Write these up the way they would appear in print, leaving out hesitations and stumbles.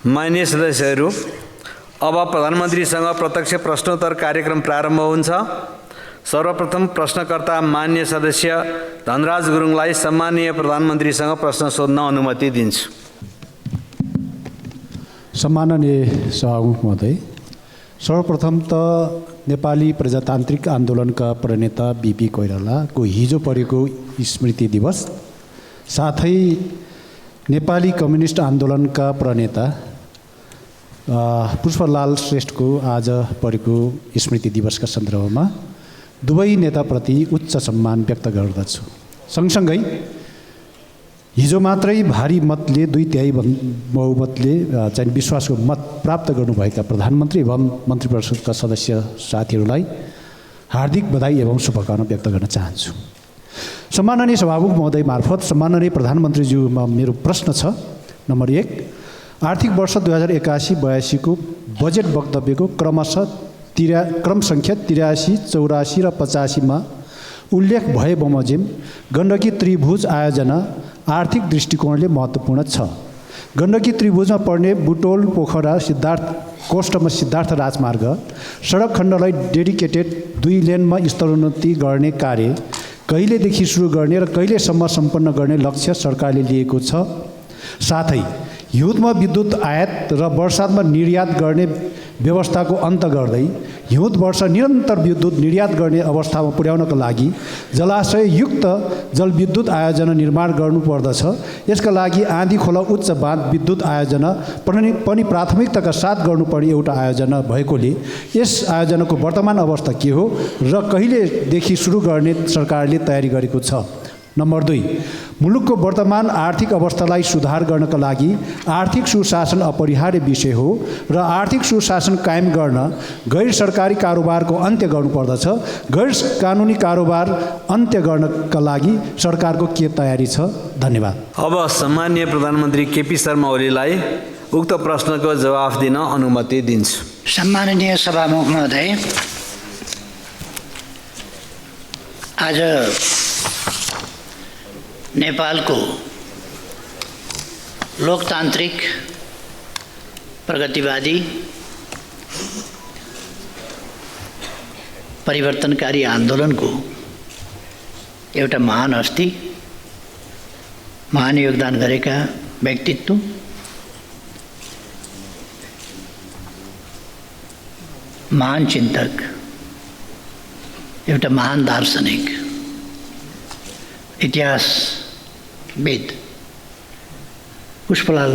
माननीय सदस्यहरू, अब प्रधानमन्त्रीसँग प्रत्यक्ष प्रश्नोत्तर कार्यक्रम प्रारम्भ हुन्छ। सर्वप्रथम प्रश्नकर्ता माननीय सदस्य धनराज गुरुङलाई सम्माननीय प्रधानमन्त्रीसँग प्रश्न सोध्न अनुमति दिन्छु। सम्माननीय सभामुख महोदय, सर्वप्रथम त नेपाली प्रजातान्त्रिक आन्दोलनका प्रणेता बीपी कोइरालाको हिजो परेको स्मृति दिवस, साथै नेपाली कम्युनिस्ट आन्दोलनका प्रणेता पुष्पलाल श्रेष्ठको आज परेको स्मृति दिवसका सन्दर्भमा दुवै नेताप्रति उच्च सम्मान व्यक्त गर्दछु। सँगसँगै हिजो मात्रै भारी मतले 2/3 बहुमतले चाहिँ विश्वासको मत प्राप्त गर्नुभएका प्रधानमन्त्री एवं मन्त्रिपरिषदका सदस्य साथीहरूलाई हार्दिक बधाई एवं शुभकामना व्यक्त गर्न चाहन्छु। सम्माननीय सभामुख महोदय मार्फत सम्माननीय प्रधानमन्त्रीज्यूमा मेरो प्रश्न छ। नम्बर 1, आर्थिक वर्ष 2081-82 को बजेट वक्तव्यको क्रम सङ्ख्या 83, 84 र 85 मा उल्लेख भए बमोजिम गण्डकी त्रिभुज आयोजना आर्थिक दृष्टिकोणले महत्त्वपूर्ण छ। गण्डकी त्रिभुजमा पर्ने बुटोल पोखरा कोष्ठमा सिद्धार्थ राजमार्ग सडक खण्डलाई डेडिकेटेड 2 लेनमा स्तरोन्नति गर्ने कार्य कहिलेदेखि सुरु गर्ने र कहिलेसम्म सम्पन्न गर्ने लक्ष्य सरकारले लिएको छ। साथै हिउँदमा विद्युत आयात र वर्षातमा निर्यात गर्ने व्यवस्थाको अन्त गर्दै हिउँद वर्ष निरन्तर विद्युत निर्यात गर्ने अवस्थामा पुर्याउनका लागि जलाशययुक्त जलविद्युत आयोजना निर्माण गर्नुपर्दछ। यसका लागि आँधी खोला उच्च बाँध विद्युत आयोजना पनि प्राथमिकताका साथ गर्नुपर्ने एउटा आयोजना भएकोले यस आयोजनाको वर्तमान अवस्था के हो र कहिलेदेखि सुरु गर्ने सरकारले तयारी गरेको छ। नम्बर 2, मुलुकको वर्तमान आर्थिक अवस्थालाई सुधार गर्नका लागि आर्थिक सुशासन अपरिहार्य विषय हो र आर्थिक सुशासन कायम गर्न गैर सरकारी कारोबारको अन्त्य गर्नुपर्दछ। गैर कानुनी कारोबार अन्त्य गर्नका लागि सरकारको के तयारी छ? धन्यवाद। अब सम्माननीय प्रधानमन्त्री केपी शर्मा ओलीलाई उक्त प्रश्नको जवाफ दिन अनुमति दिन्छु। सम्माननीय सभामुख महोदय, आज नेपालको लोकतान्त्रिक प्रगतिवादी परिवर्तनकारी आन्दोलनको एउटा महान हस्ती, महान योगदान गरेका व्यक्तित्व, महान चिन्तक, एउटा महान दार्शनिक, इतिहासविद पुष्पलाल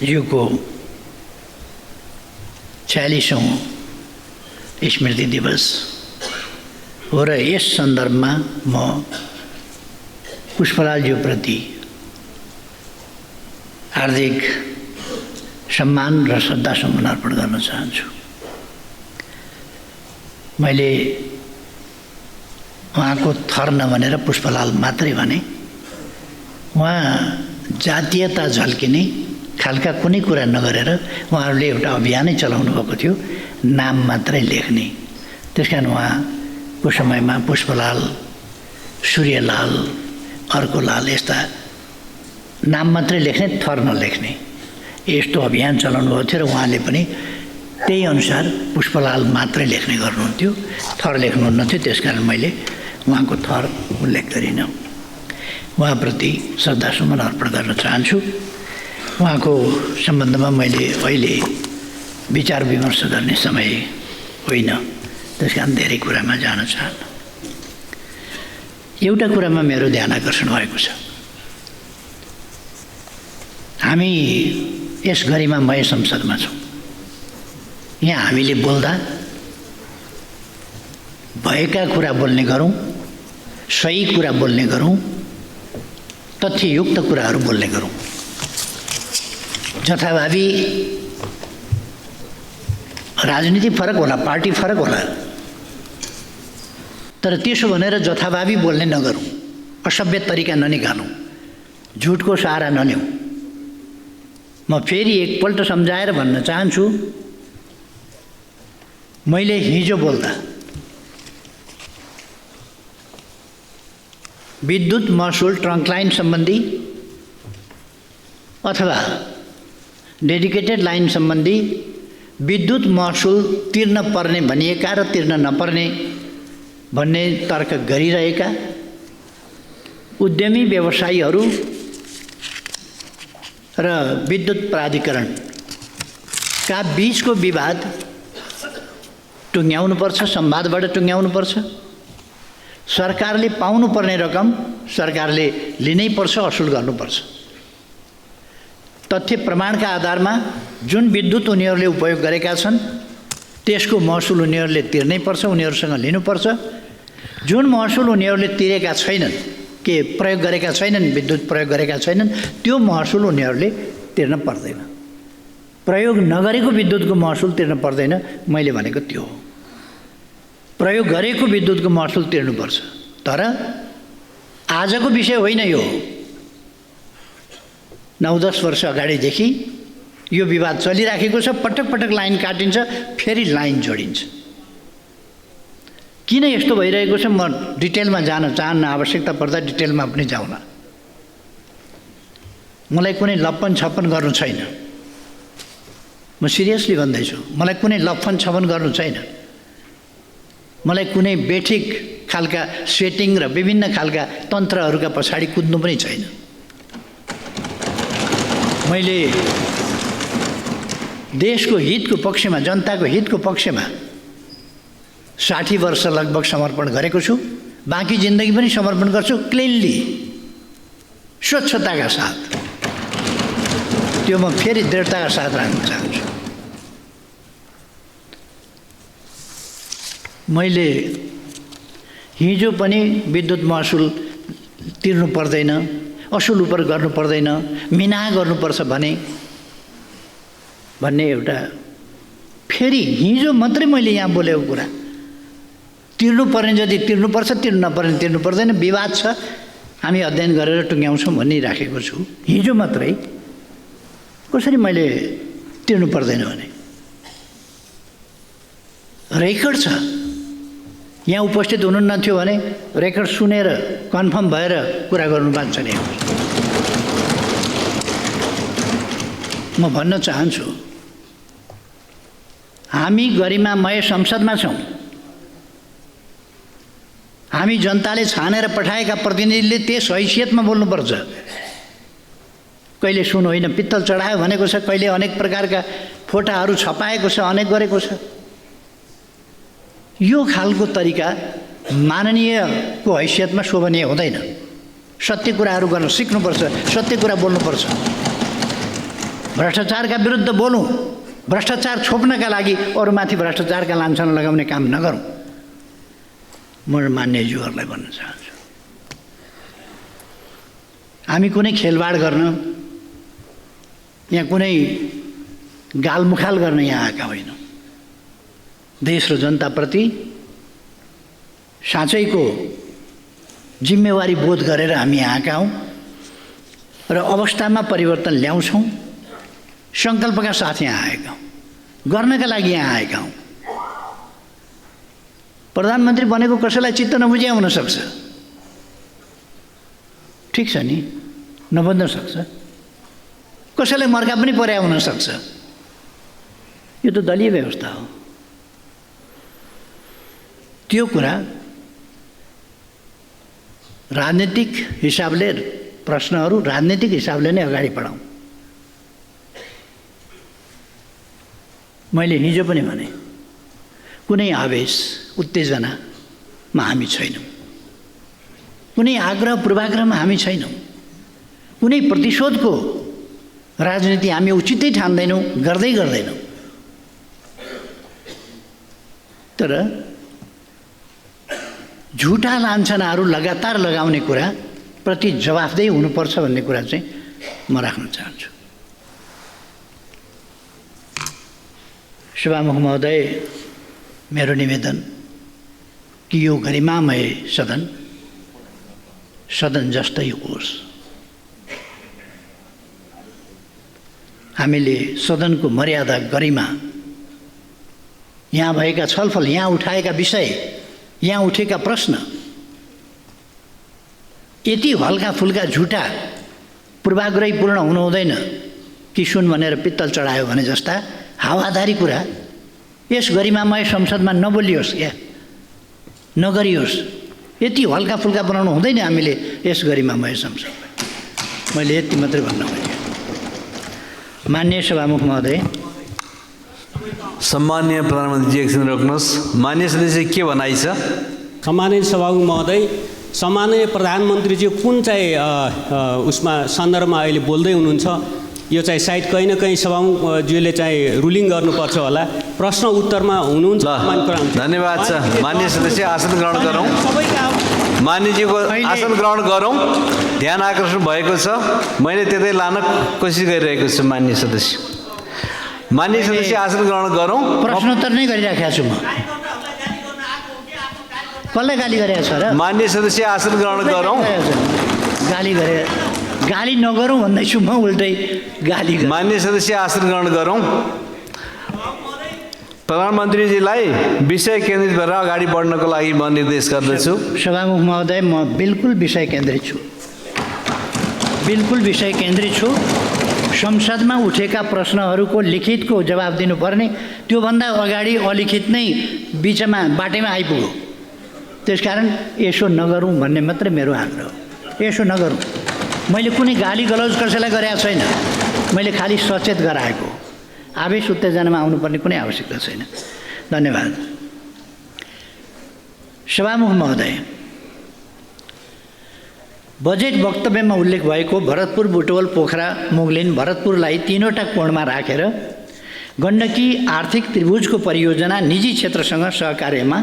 ज्यूको 46औं स्मृति दिवस हो र यस सन्दर्भमा म पुष्पलाल ज्यूप्रति हार्दिक सम्मान र श्रद्धासुमन अर्पण गर्न चाहन्छु। मैले उहाँको थर नभनेर पुष्पलाल मात्रै भने। उहाँ जातीयता झल्किने खालका कुनै कुरा नगरेर उहाँहरूले एउटा अभियानै चलाउनु भएको थियो, नाम मात्रै लेख्ने। त्यसकारण उहाँको समयमा पुष्पलाल, सूर्यलाल, अर्कोलाल यस्ता नाम मात्रै लेख्ने, थर नलेख्ने यस्तो अभियान चलाउनु भएको थियो र उहाँले पनि त्यही अनुसार पुष्पलाल मात्रै लेख्ने गर्नुहुन्थ्यो, थर लेख्नुहुन्न थियो। त्यसकारण मैले उहाँको थर उल्लेख गरिनँ। उहाँप्रति श्रद्धासुमन अर्पण गर्न चाहन्छु। उहाँको सम्बन्धमा मैले अहिले विचार विमर्श गर्ने समय होइन, त्यसकारण धेरै कुरामा जान चाहन्न। एउटा कुरामा मेरो ध्यान आकर्षण भएको छ। हामी यस गरिमामय संसदमा छौँ। यहाँ हामीले बोल्दा भएका कुरा बोल्ने गरौँ, सही कुरा बोल्ने गरौँ, तथ्ययुक्त कुराहरू बोल्ने गरौँ। जथाभावी राजनीति फरक होला, पार्टी फरक होला, तर त्यसो भनेर जथाभावी बोल्ने नगरौँ, असभ्य तरिका ननिकालौँ, झुटको सहारा नलिउँ। म फेरि एकपल्ट सम्झाएर भन्न चाहन्छु, मैले हिजो बोल्दा विद्युत महसुल ट्रङ्क लाइन सम्बन्धी अथवा डेडिकेटेड लाइन सम्बन्धी विद्युत महसुल तिर्न पर्ने भनिएका र तिर्न नपर्ने भन्ने तर्क गरिरहेका उद्यमी व्यवसायीहरू र विद्युत प्राधिकरणका बीचको विवाद टुङ्ग्याउनुपर्छ, संवादबाट टुङ्ग्याउनुपर्छ। सरकारले पाउनुपर्ने रकम सरकारले लिनै पर्छ, असुल गर्नुपर्छ। तथ्य प्रमाणका आधारमा जुन विद्युत उनीहरूले उपयोग गरेका छन् त्यसको महसुल उनीहरूले तिर्नै पर्छ, उनीहरूसँग लिनुपर्छ। जुन महसुल उनीहरूले तिरेका छैनन्, के प्रयोग गरेका छैनन्, विद्युत प्रयोग गरेका छैनन्, त्यो महसुल उनीहरूले तिर्न पर्दैन। प्रयोग नगरेको विद्युतको महसुल तिर्न पर्दैन, मैले भनेको त्यो हो। प्रयोग गरेको विद्युतको महसुल तिर्नुपर्छ। तर आजको विषय होइन यो। 9-10 वर्ष अगाडिदेखि यो विवाद चलिराखेको छ। पटक पटक लाइन काटिन्छ, फेरि लाइन जोडिन्छ। किन यस्तो भइरहेको छ म डिटेलमा जान चाहन्न, आवश्यकता पर्दा डिटेलमा पनि जाउँला। मलाई कुनै लप्पन छप्पन गर्नु छैन, म सिरियसली भन्दैछु। मलाई कुनै लप्पन छप्पन गर्नु छैन। मलाई कुनै बेठिक खालका सेटिङ र विभिन्न खालका तन्त्रहरूका पछाडि कुद्नु पनि छैन। मैले देशको हितको पक्षमा, जनताको हितको पक्षमा 60 वर्ष लगभग समर्पण गरेको छु। बाँकी जिन्दगी पनि समर्पण गर्छु, क्लिनली, स्वच्छताका साथ। त्यो म फेरि दृढताका साथ राख्न चाहन्छु। मैले हिजो पनि विद्युत महसुल तिर्नु पर्दैन, असुल उपर गर्नु पर्दैन, मिना गर्नुपर्छ भन्ने एउटा फेरि हिजो मात्रै मैले यहाँ बोलेको कुरा। तिर्नुपर्ने जति तिर्नुपर्छ, तिर्नु नपर्ने तिर्नु पर्दैन, विवाद छ, हामी अध्ययन गरेर टुङ्ग्याउँछौँ भनिराखेको छु। हिजो मात्रै कसरी मैले तिर्नु पर्दैन भने रेकर्ड छ। यहाँ उपस्थित हुनुहुन्न थियो भने रेकर्ड सुनेर कन्फर्म भएर कुरा गर्नु बाँच्छ नि। म भन्न चाहन्छु, हामी गरिमामय संसदमा छौँ। हामी जनताले छानेर पठाएका प्रतिनिधिले त्यस हैसियतमा बोल्नुपर्छ। कहिले सुन होइन पित्तल चढायो भनेको छ, कहिले अनेक प्रकारका फोटाहरू छपाएको छ, अनेक गरेको छ। यो खालको तरिका माननीयको हैसियतमा शोभनीय हुँदैन। सत्य कुराहरू गर्न सिक्नुपर्छ, सत्य कुरा बोल्नुपर्छ। भ्रष्टाचारका विरुद्ध बोलौँ, भ्रष्टाचार छोप्नका लागि अरूमाथि भ्रष्टाचारका लान्छना लगाउने काम नगरौँ। म मान्यज्यूहरूलाई भन्न चाहन्छु, हामी कुनै खेलवाड गर्न, यहाँ कुनै गालमुखाल गर्न यहाँ आएका होइनौँ। देश र जनताप्रति साँच्चैको जिम्मेवारी बोध गरेर हामी आएका हौँ र अवस्थामा परिवर्तन ल्याउँछौँ। सङ्कल्पका साथ यहाँ आएका हौँ, गर्नका लागि यहाँ आएका हौँ। प्रधानमन्त्री बनेको कसैलाई चित्त नबुझ्या हुनसक्छ, ठिक छ नि, नबन्न सक्छ। कसैलाई मर्का पनि पर्या हुनसक्छ। यो त दलीय व्यवस्था हो। त्यो कुरा राजनीतिक हिसाबले, प्रश्नहरू राजनीतिक हिसाबले नै अगाडि बढाउँ। मैले हिजो पनि भने, कुनै आवेश उत्तेजनामा हामी छैनौँ, कुनै आग्रह पूर्वाग्रहमा हामी छैनौँ, कुनै प्रतिशोधको राजनीति हामी उचितै ठान्दैनौँ, गर्दैनौँ। तर झुटा लान्छनाहरू लगातार लगाउने कुरा प्रति जवाफदेही हुनुपर्छ भन्ने कुरा चाहिँ म राख्न चाहन्छु। सभामुख महोदय, मेरो निवेदन कि यो गरिमामय सदन जस्तै होस्। हामीले सदनको मर्यादा, गरिमा, यहाँ भएका छलफल, यहाँ उठाएका विषय, यहाँ उठेका प्रश्न यति हल्का फुल्का झुटा पूर्वाग्रही पूर्ण हुनु हुँदैन कि सुन भनेर पित्तल चढायो भने जस्ता हावाधारी कुरा यस गरिमामय संसदमा नबोलियोस् या नगरियोस्। यति हल्का फुल्का बनाउनु हुँदैन हामीले यस गरिमामय संसदलाई। मैले यति मात्रै भन्न खोजेँ। माननीय सभामुख महोदय, सम्माननीय प्रधानमन्त्री एकछिन रोक्नुहोस्। मान्य सदस्य के भनाइ छ? सम्माननीय सभामुख महोदय, सम्माननीय प्रधानमन्त्रीजी कुन चाहिँ उसमा सन्दर्भमा अहिले बोल्दै हुनुहुन्छ यो चाहिँ सायद कहीँ न कहीँ सभामुखज्यूले चाहिँ रुलिङ गर्नुपर्छ होला। प्रश्न उत्तरमा हुनुहुन्छ। धन्यवाद छ। मान्य सदस्य आसन ग्रहण गरौँ। मान्यजीको आसन ग्रहण गरौँ। ध्यान आकर्षण भएको छ। मैले त्यतै लान कोसिस गरिरहेको छु। मान्य सदस्य आसन ग्रहण गरौँ। प्रश्नोत्तर नै गरिराखेको छु म। कसलाई गाली गरेको छ र? मान्य सदस्य आसन ग्रहण गरौँ। गाली गरे, गाली नगरौँ भन्दैछु म, उल्टै गाली। मान्य सदस्य आसन ग्रहण गरौँ। प्रधानमन्त्रीजीलाई विषय केन्द्रित भएर अगाडि बढ्नको लागि म निर्देश गर्दछु। सभामुख महोदय, म बिल्कुल विषय केन्द्रित छु। बिल्कुल विषय केन्द्रित छु। संसदमा उठेका प्रश्नहरूको लिखितको जवाब दिनुपर्ने, त्योभन्दा अगाडि अलिखित नै बिचमा बाटैमा आइपुग्यो। त्यसकारण यसो नगरौँ भन्ने मात्रै मेरो आग्रह हो। यसो नगरौँ। मैले कुनै गाली गलौज कसैलाई गरेको छैन। मैले खालि सचेत गराएको। आवेश उत्तेजनामा आउनुपर्ने कुनै आवश्यकता छैन। धन्यवाद। सभामुख महोदय, बजेट वक्तव्यमा उल्लेख भएको भरतपुर, बुटवल, पोखरा, मुगलिन, भरतपुरलाई तीनवटा कोणमा राखेर गण्डकी आर्थिक त्रिभुजको परियोजना निजी क्षेत्रसँग सहकार्यमा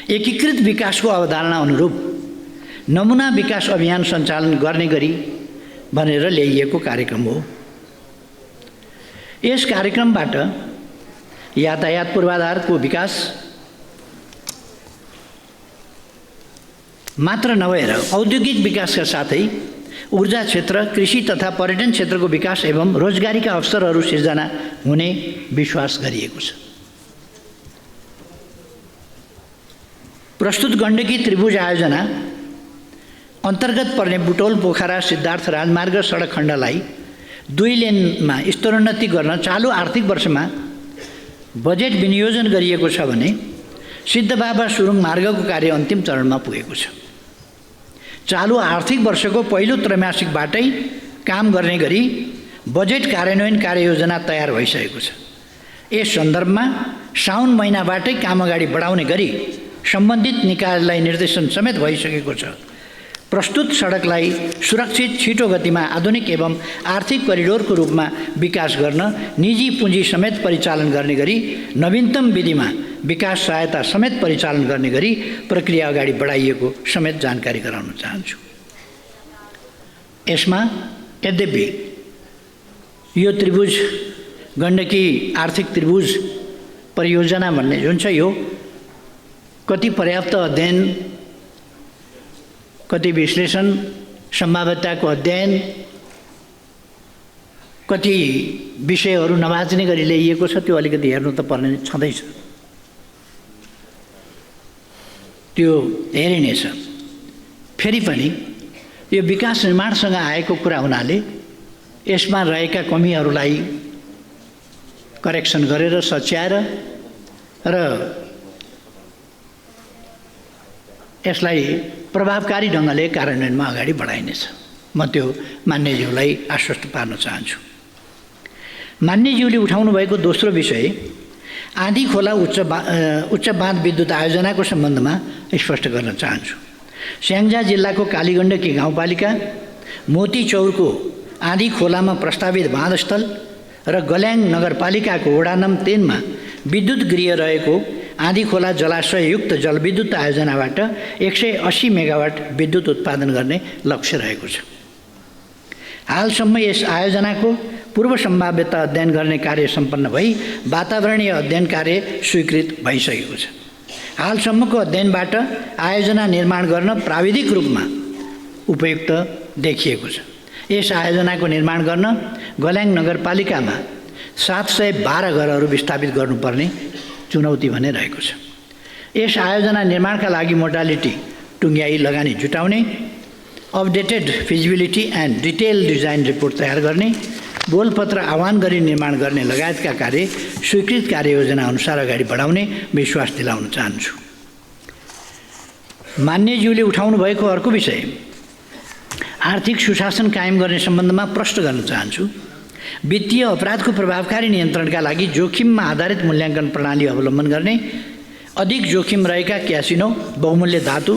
एकीकृत विकासको अवधारणा अनुरूप नमुना विकास अभियान सञ्चालन गर्ने गरी भनेर ल्याइएको कार्यक्रम हो। यस कार्यक्रमबाट यातायात पूर्वाधारको विकास मात्र नभएर औद्योगिक विकासका साथै ऊर्जा क्षेत्र, कृषि तथा पर्यटन क्षेत्रको विकास एवं रोजगारीका अवसरहरू सिर्जना हुने विश्वास गरिएको छ। प्रस्तुत गण्डकी त्रिभुज आयोजना अन्तर्गत पर्ने बुटौल, पोखरा, सिद्धार्थ राजमार्ग सडक खण्डलाई 2 लेनमा स्तरोन्नति गर्न चालु आर्थिक वर्षमा बजेट विनियोजन गरिएको छ भने सिद्धबाबा सुरुङ मार्गको कार्य अन्तिम चरणमा पुगेको छ। चालु आर्थिक वर्षको पहिलो त्रैमासिकबाटै काम गर्ने गरी बजेट कार्यान्वयन कार्ययोजना तयार भइसकेको छ। यस सन्दर्भमा साउन महिनाबाटै काम अगाडि बढाउने गरी सम्बन्धित निकायलाई निर्देशन समेत भइसकेको छ। प्रस्तुत सडकलाई सुरक्षित, छिटो गतिमा आधुनिक एवं आर्थिक करिडोरको रूपमा विकास गर्न निजी पुँजी समेत परिचालन गर्ने गरी नवीनतम विधिमा विकास सहायता समेत परिचालन गर्ने गरी प्रक्रिया अगाडि बढाइएको समेत जानकारी गराउन चाहन्छु। यसमा यद्यपि यो त्रिभुज गण्डकी आर्थिक त्रिभुज परियोजना भन्ने जुन छ यो कति पर्याप्त अध्ययन, कति विश्लेषण, सम्भाव्यताको अध्ययन, कति विषयहरू नभाच्ने गरी ल्याइएको छ त्यो अलिकति हेर्नु त पर्ने छँदैछ। त्यो हेरिने छ। फेरि पनि यो विकास निर्माणसँग आएको कुरा हुनाले यसमा रहेका कमीहरूलाई करेक्सन गरेर सच्याएर र यसलाई प्रभावकारी ढङ्गले कार्यान्वयनमा अगाडि बढाइनेछ। म त्यो मान्यज्यूलाई आश्वस्त पार्न चाहन्छु। मान्यज्यूले उठाउनु भएको दोस्रो विषय आँधी खोला उच्च बाँध विद्युत आयोजनाको सम्बन्धमा स्पष्ट गर्न चाहन्छु। स्याङ्जा जिल्लाको कालीगण्डकी गाउँपालिका मोतीचौरको आँधी खोलामा प्रस्तावित बाँधस्थल र गल्याङ नगरपालिकाको वडा नम्बर 3 मा विद्युत गृह रहेको आँधी खोला जलाशययुक्त जलविद्युत आयोजनाबाट 180 मेगावाट विद्युत उत्पादन गर्ने लक्ष्य रहेको छ। हालसम्म यस आयोजनाको पूर्व सम्भाव्यता अध्ययन गर्ने कार्य सम्पन्न भई वातावरणीय अध्ययन कार्य स्वीकृत भइसकेको छ। हालसम्मको अध्ययनबाट आयोजना निर्माण गर्न प्राविधिक रूपमा उपयुक्त देखिएको छ। यस आयोजनाको निर्माण गर्न गल्याङ नगरपालिकामा 712 घरहरू विस्थापित गर्नुपर्ने चुनौती भने रहेको छ। यस आयोजना निर्माणका लागि मोडालिटी टुङ्ग्याई लगानी जुटाउने updated feasibility and detail design report तयार गर्ने, बोलपत्र आह्वान गरी निर्माण गर्ने लगायतका कार्य स्वीकृत कार्ययोजना अनुसार अगाडि बढाउने विश्वास दिलाउन चाहन्छु। मान्यज्यूले उठाउनु भएको अर्को विषय आर्थिक सुशासन कायम गर्ने सम्बन्धमा प्रश्न गर्न चाहन्छु। वित्तीय अपराधको प्रभावकारी नियन्त्रणका लागि जोखिममा आधारित मूल्याङ्कन प्रणाली अवलम्बन गर्ने, अधिक जोखिम रहेका क्यासिनो, बहुमूल्य धातु,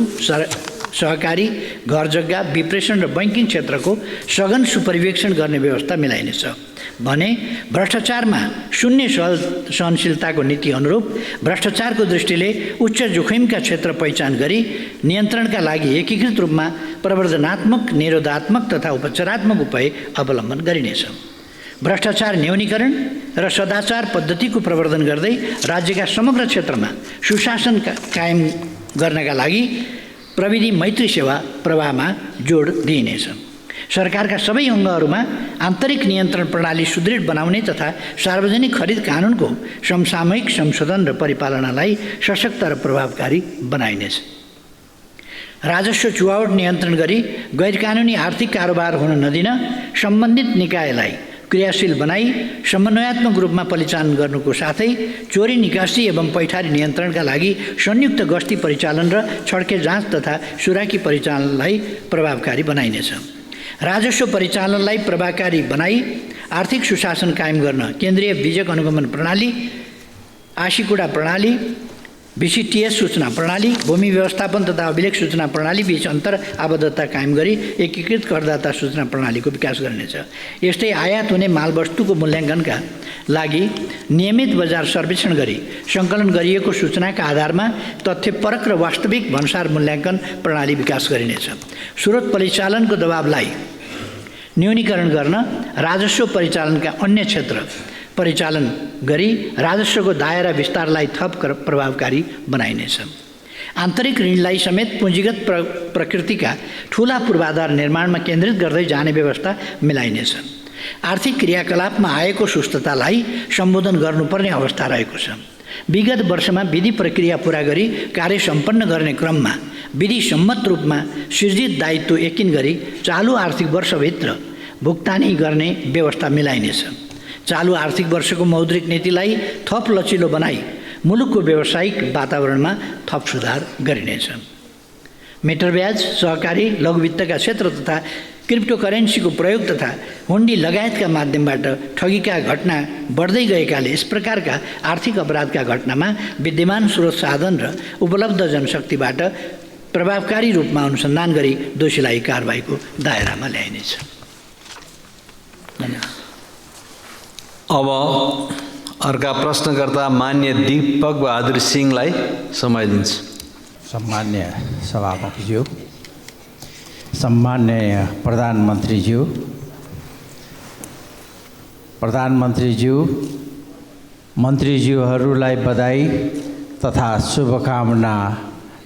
सहकारी, घर जग्गा, विप्रेषण र बैंकिङ क्षेत्रको सघन सुपरिवेक्षण गर्ने व्यवस्था मिलाइनेछ भने भ्रष्टाचारमा शून्य सहनशीलताको नीति अनुरूप भ्रष्टाचारको दृष्टिले उच्च जोखिमका क्षेत्र पहिचान गरी नियन्त्रणका लागि एकीकृत रूपमा प्रवर्धनात्मक, निरोधात्मक तथा उपचारात्मक उपाय अवलम्बन गरिनेछ। भ्रष्टाचार न्यूनीकरण र सदाचार पद्धतिको प्रवर्धन गर्दै राज्यका समग्र क्षेत्रमा सुशासन कायम गर्नका लागि प्रविधि मैत्री सेवा प्रवाहमा जोड दिइनेछ। सरकारका सबै अङ्गहरूमा आन्तरिक नियन्त्रण प्रणाली सुदृढ बनाउने तथा सार्वजनिक खरिद कानुनको समसामयिक संशोधन र परिपालनालाई सशक्त र प्रभावकारी बनाइनेछ। राजस्व चुहावट नियन्त्रण गरी गैरकानुनी आर्थिक कारोबार हुन नदिन सम्बन्धित निकायलाई क्रियाशील बनाई समन्वयात्मक रूपमा परिचालन गर्नुको साथै चोरी निकासी एवं पैठारी नियन्त्रणका लागि संयुक्त गस्ती परिचालन र छड्के जाँच तथा सुराकी परिचालनलाई प्रभावकारी बनाइनेछ। राजस्व परिचालनलाई प्रभावकारी बनाई आर्थिक सुशासन कायम गर्न केन्द्रीय बीजक अनुगमन प्रणाली, आशीकुडा प्रणाली, VCTS सूचना प्रणाली, भूमि व्यवस्थापन तथा अभिलेख सूचना प्रणाली बीच अन्तर आबद्धता कायम गरी एकीकृत करदाता सूचना प्रणालीको विकास गरिनेछ। यस्तै आयात हुने मालवस्तुको मूल्याङ्कनका लागि नियमित बजार सर्वेक्षण गरी सङ्कलन गरिएको सूचनाका आधारमा तथ्यपरक र वास्तविक भन्सार मूल्याङ्कन प्रणाली विकास गरिनेछ। स्रोत परिचालनको दबावलाई न्यूनीकरण गर्न राजस्व परिचालनका अन्य क्षेत्र परिचालन गरी राजस्वको दायरा विस्तारलाई थप प्रभावकारी बनाइनेछ। आन्तरिक ऋणलाई समेत पुँजीगत प्रकृतिका ठूला पूर्वाधार निर्माणमा केन्द्रित गर्दै जाने व्यवस्था मिलाइनेछ। आर्थिक क्रियाकलापमा आएको सुस्ततालाई सम्बोधन गर्नुपर्ने अवस्था रहेको छ। विगत वर्षमा विधि प्रक्रिया पूरा गरी कार्य सम्पन्न गर्ने क्रममा विधि सम्मत रूपमा सृजित दायित्व यकिन गरी चालु आर्थिक वर्षभित्र भुक्तानी गर्ने व्यवस्था मिलाइनेछ। चालु आर्थिक वर्षको मौद्रिक नीतिलाई थप लचिलो बनाई मुलुकको व्यावसायिक वातावरणमा थप सुधार गरिनेछ। मेटर ब्याज, सहकारी, लघुवित्तका क्षेत्र तथा क्रिप्टोकरेन्सीको प्रयोग तथा हुन्डी लगायतका माध्यमबाट ठगीका घटना बढ्दै गएकाले यस प्रकारका आर्थिक अपराधका घटनामा विद्यमान स्रोत साधन र उपलब्ध जनशक्तिबाट प्रभावकारी रूपमा अनुसन्धान गरी दोषीलाई कारबाहीको दायरामा ल्याइनेछ। धन्यवाद। अब अर्का प्रश्नकर्ता मान्य दीपक बहादुर सिंहलाई समय दिन्छु। सम्मान्य सभामुखज्यू, सम्मान्य प्रधानमन्त्रीज्यू, मन्त्रीज्यूहरूलाई बधाई तथा शुभकामना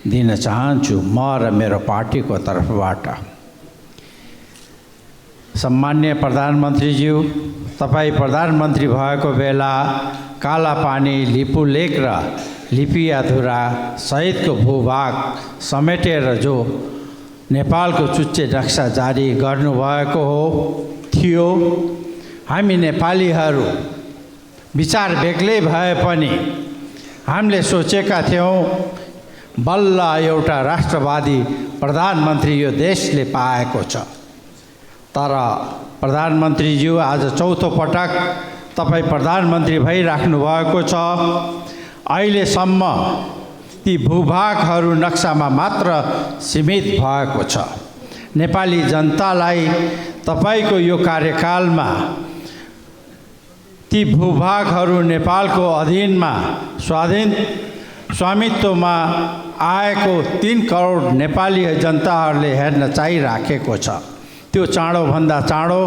दिन चाहन्छु म र मेरो पार्टीको तर्फबाट। सम्मान्य प्रधानमन्त्रीज्यू, तपाईँ प्रधानमन्त्री भएको बेला कालापानी, लिपुलेक र लिपियाधुरा सहितको भूभाग समेटेर जो नेपालको चुच्चे नक्सा जारी गर्नुभएको थियो, हामी नेपालीहरू विचार बेग्लै भए पनि हामीले सोचेका थियौँ बल्ल एउटा राष्ट्रवादी प्रधानमन्त्री यो देशले पाएको छ। तर प्रधानमन्त्रीज्यू आज चौथो पटक तपाईँ प्रधानमन्त्री भइराख्नु भएको छ। अहिलेसम्म ती भूभागहरू नक्सामा मात्र सीमित भएको छ। नेपाली जनतालाई तपाईँको यो कार्यकालमा ती भूभागहरू नेपालको अधीनमा स्वामित्वमा आएको 3 करोड नेपाली जनताहरूले हेर्न चाहिराखेको छ। त्यो चाँडोभन्दा चाँडो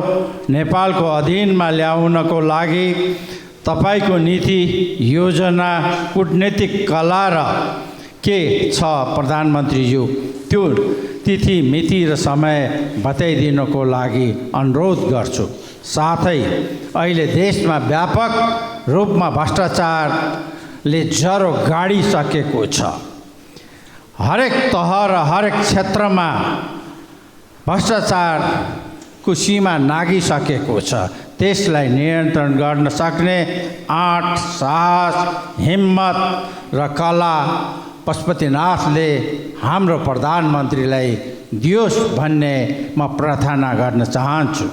नेपालको अधीनमा ल्याउनको लागि तपाईको नीति, योजना, कूटनीतिक कला र के छ प्रधानमन्त्रीज्यू, त्यो तिथि, मिति र समय बताइदिनको लागि अनुरोध गर्छु। साथै अहिले देशमा व्यापक रूपमा भ्रष्टाचारले ज्वरो गाडिसकेको छ। हरेक तह र हरेक क्षेत्रमा भ्रष्टाचारको सीमा नागिसकेको छ। त्यसलाई नियन्त्रण गर्न सक्ने आँट, साहस, हिम्मत र कला पशुपतिनाथले हाम्रो प्रधानमन्त्रीलाई दियोस् भन्ने म प्रार्थना गर्न चाहन्छु।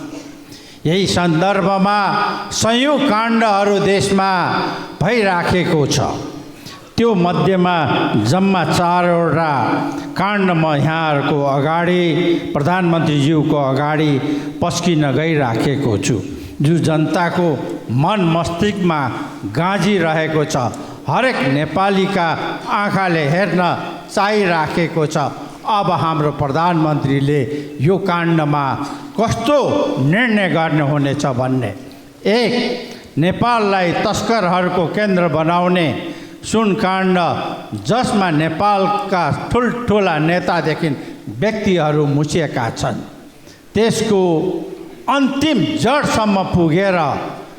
यही सन्दर्भमा सयौँ काण्डहरू देशमा भइराखेको छ। त्यो मध्येमा जम्मा 4वटा काण्ड म यहाँहरूको अगाडि प्रधानमन्त्रीज्यूको अगाडि पस्किन गइराखेको छु, जो जनताको मन मस्तिष्कमा गाँजिरहेको छ, हरेक नेपालीका आँखाले हेर्न चाहिराखेको छ। अब हाम्रो प्रधानमन्त्रीले यो काण्डमा कस्तो निर्णय गर्नुहुनेछ भन्ने। 1. नेपाललाई तस्करहरूको केन्द्र बनाउने सुनकाण्ड, जसमा नेपालका ठुल्ठुला नेतादेखि व्यक्तिहरू मुछिएका छन्, त्यसको अन्तिम जडसम्म पुगेर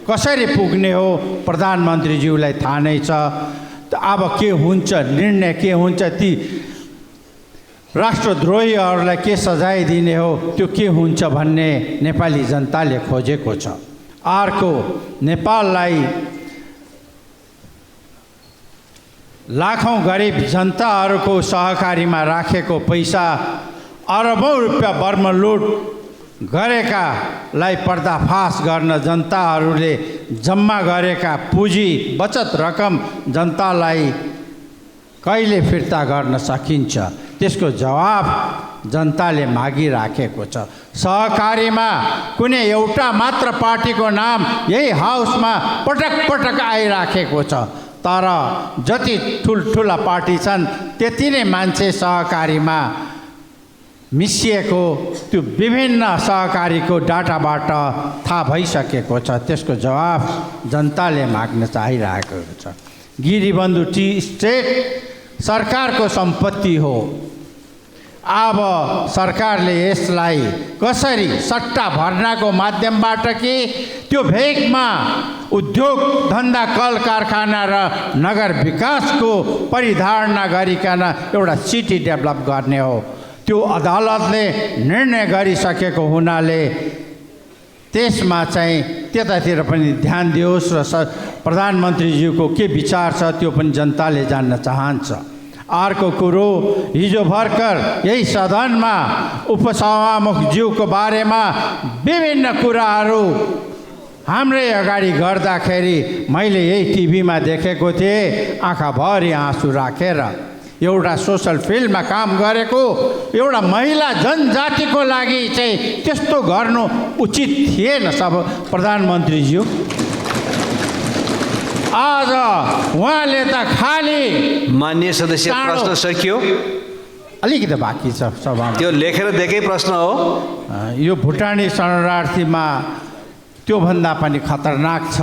कसरी पुग्ने हो प्रधानमन्त्रीज्यूलाई थाहा नै छ। अब के हुन्छ, निर्णय के हुन्छ, ती राष्ट्रद्रोहीहरूलाई के सजाय दिने हो, त्यो के हुन्छ भन्ने नेपाली जनताले खोजेको छ। अर्को, नेपाललाई लाखौँ गरिब जनताहरूको सहकारीमा राखेको पैसा, अरबौँ रुपियाँ बर्मलुट गरेकालाई पर्दाफास गर्न जनताहरूले जम्मा गरेका पुँजी बचत रकम जनतालाई कहिले फिर्ता गर्न सकिन्छ, त्यसको जवाब जनताले मागिराखेको छ। सहकारीमा कुनै एउटा मात्र पार्टीको नाम यही हाउसमा पटक पटक आइराखेको छ, तर जति ठुल्ठुला पार्टी छन् त्यति नै मान्छे सहकारीमा मिसिएको त्यो विभिन्न सहकारीको डाटाबाट थाहा भइसकेको छ। त्यसको जवाब जनताले माग्न चाहिरहेको छ। गिरीबन्धु टी स्टेट सरकारको सम्पत्ति हो। अब सरकारले यसलाई कसरी सट्टा भर्नाको माध्यमबाट कि त्यो भेगमा उद्योग धन्दा कल कारखाना र नगर विकासको परिधारणा गरिकन एउटा सिटी डेभलप गर्ने हो, त्यो अदालतले निर्णय गरिसकेको हुनाले त्यसमा चाहिँ त्यतातिर पनि ध्यान दियोस् र प्रधानमन्त्रीज्यूको के विचार छ त्यो पनि जनताले जान्न चाहन्छ। अर्को कुरो, हिजो भर्खर यही सदनमा उपसभामुखज्यूको बारेमा विभिन्न कुराहरू हाम्रै अगाडि गर्दाखेरि मैले यही टिभीमा देखेको थिएँ, आँखाभरि आँसु राखेर। एउटा सोसल फिल्डमा काम गरेको एउटा महिला जनजातिको लागि चाहिँ त्यस्तो गर्नु उचित थिएन सब प्रधानमन्त्रीज्यू। आज उहाँले त खाली माननीय सदस्य प्रश्न सकियो, अलिकति बाँकी छ सभामा। त्यो लेखेर दिएकै प्रश्न हो। यो भुटानी शरणार्थीमा त्योभन्दा पनि खतरनाक छ।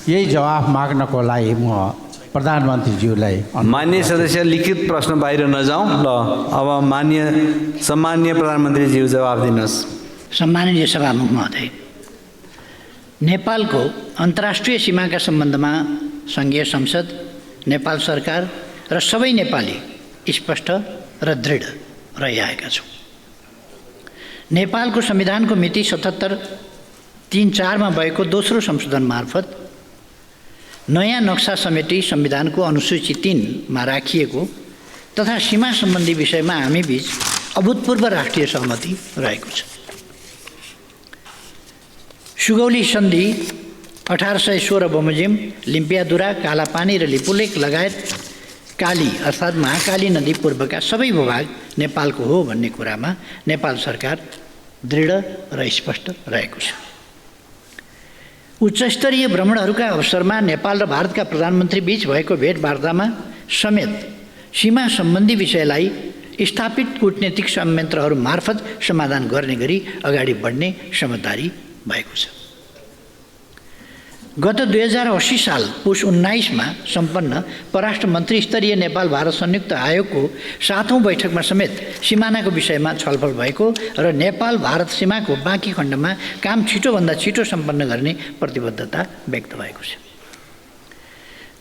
यही जवाफ माग्नको लागि म प्रधानमन्त्रीज्यूलाई। माननीय सदस्य लिखित प्रश्न बाहिर नजाउँ। ल अब सम्माननीय प्रधानमन्त्रीज्यू जवाफ दिनुहोस्। सम्माननीय सभामुख महोदय, नेपालको अन्तर्राष्ट्रिय सीमाका सम्बन्धमा सङ्घीय संसद, नेपाल सरकार र सबै नेपाली स्पष्ट र दृढ रहिआएका छौँ। नेपालको संविधानको मिति 77-3-4 भएको दोस्रो संशोधन मार्फत नयाँ नक्सा समेटी संविधानको अनुसूची 3 मा राखिएको तथा सीमा सम्बन्धी विषयमा हामी बीच अभूतपूर्व राष्ट्रिय सहमति रहेको छ। सुगौली सन्धि 1816 बमोजिम, लिम्पियादुरा, कालापानी र लिपुलेक लगायत काली अर्थात् महाकाली नदी पूर्वका सबै भूभाग नेपालको हो भन्ने कुरामा नेपाल सरकार दृढ र स्पष्ट रहेको छ। उच्चस्तरीय भ्रमणहरूका अवसरमा नेपाल र भारतका प्रधानमन्त्री बीच भएको भेटवार्तामा समेत सीमा सम्बन्धी विषयलाई स्थापित कूटनीतिक संयन्त्रहरू मार्फत समाधान गर्ने गरी अगाडि बढ्ने समझदारी भएको छ। गत 2080 साल पुस 19 मा सम्पन्न परराष्ट्र मन्त्री स्तरीय नेपाल भारत संयुक्त आयोगको 7औं बैठकमा समेत सिमानाको विषयमा छलफल भएको र नेपाल भारत सीमाको बाँकी खण्डमा काम छिटोभन्दा छिटो सम्पन्न गर्ने प्रतिबद्धता व्यक्त भएको छ।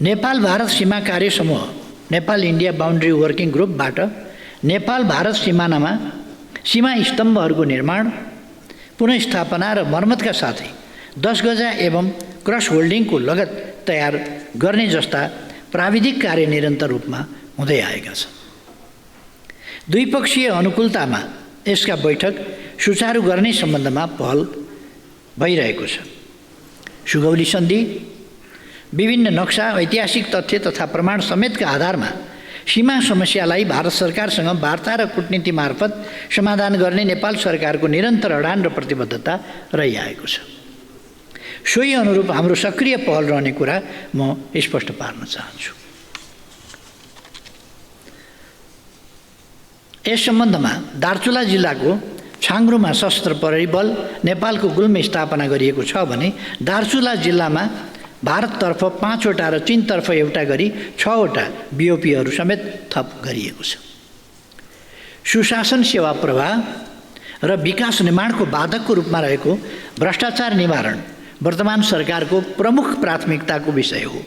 नेपाल भारत सीमा कार्य समूह, नेपाल इन्डिया बाउन्ड्री वर्किङ ग्रुपबाट नेपाल भारत सीमा स्तम्भहरूको निर्माण, पुनर्स्थापना र मर्मतका साथै 10 गजा एवं क्रस होल्डिङको लगत तयार गर्ने जस्ता प्राविधिक कार्य निरन्तर रूपमा हुँदै आएका छन्। द्विपक्षीय अनुकूलतामा यसका बैठक सुचारू गर्ने सम्बन्धमा पहल भइरहेको छ। सुगौली सन्धि, विभिन्न नक्सा, ऐतिहासिक तथ्य तथा प्रमाण समेतका आधारमा सीमा समस्यालाई भारत सरकारसँग वार्ता र कूटनीति मार्फत समाधान गर्ने नेपाल सरकारको निरन्तर अडान र प्रतिबद्धता रहिआएको छ। सोही अनुरूप हाम्रो सक्रिय पहल रहने कुरा म स्पष्ट पार्न चाहन्छु। यस सम्बन्धमा दार्चुला जिल्लाको छाङ्ग्रुमा सशस्त्र प्रहरी बल नेपालको गुल्मे स्थापना गरिएको छ भने दार्चुला जिल्लामा भारततर्फ 5 वटा र चीनतर्फ एउटा गरी 6 वटा बीओपीहरू समेत थप गरिएको छ। सुशासन, सेवा प्रवाह र विकास निर्माणको बाधकको रूपमा रहेको भ्रष्टाचार निवारण वर्तमान सरकारको प्रमुख प्राथमिकताको विषय हो।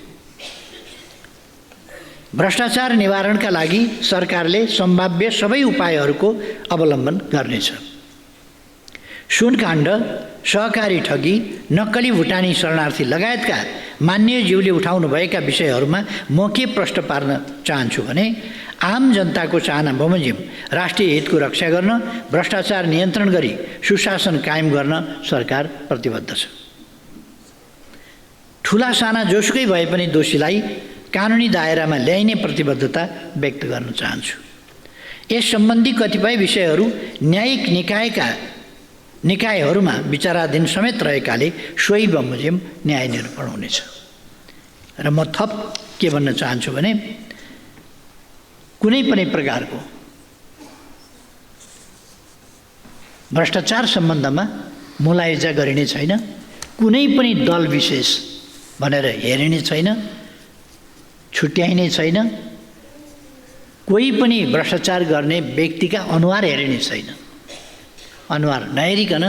भ्रष्टाचार निवारणका लागि सरकारले सम्भाव्य सबै उपायहरूको अवलम्बन गर्नेछ। सुनकाण्ड, सहकारी ठगी, नक्कली भुटानी शरणार्थी लगायतका मान्यज्यूले उठाउनुभएका विषयहरूमा म के प्रश्न पार्न चाहन्छु भने आम जनताको चाहना बमोजिम राष्ट्रिय हितको रक्षा गर्न, भ्रष्टाचार नियन्त्रण गरी सुशासन कायम गर्न सरकार प्रतिबद्ध छ। ठुला साना जोसुकै भए पनि दोषीलाई कानुनी दायरामा ल्याइने प्रतिबद्धता व्यक्त गर्न चाहन्छु। यस सम्बन्धी कतिपय विषयहरू न्यायिक निकायहरूमा विचाराधीन समेत रहेकाले सोही बमोजिम न्याय निरूपण हुनेछ। र म थप के भन्न चाहन्छु भने कुनै पनि प्रकारको भ्रष्टाचार सम्बन्धमा मुलायजा गरिने छैन, कुनै पनि दल विशेष भनेर हेरिने छैन, छुट्याइने छैन, कोही पनि भ्रष्टाचार गर्ने व्यक्तिका अनुहार हेरिने छैन। अनुहार नहेरिकन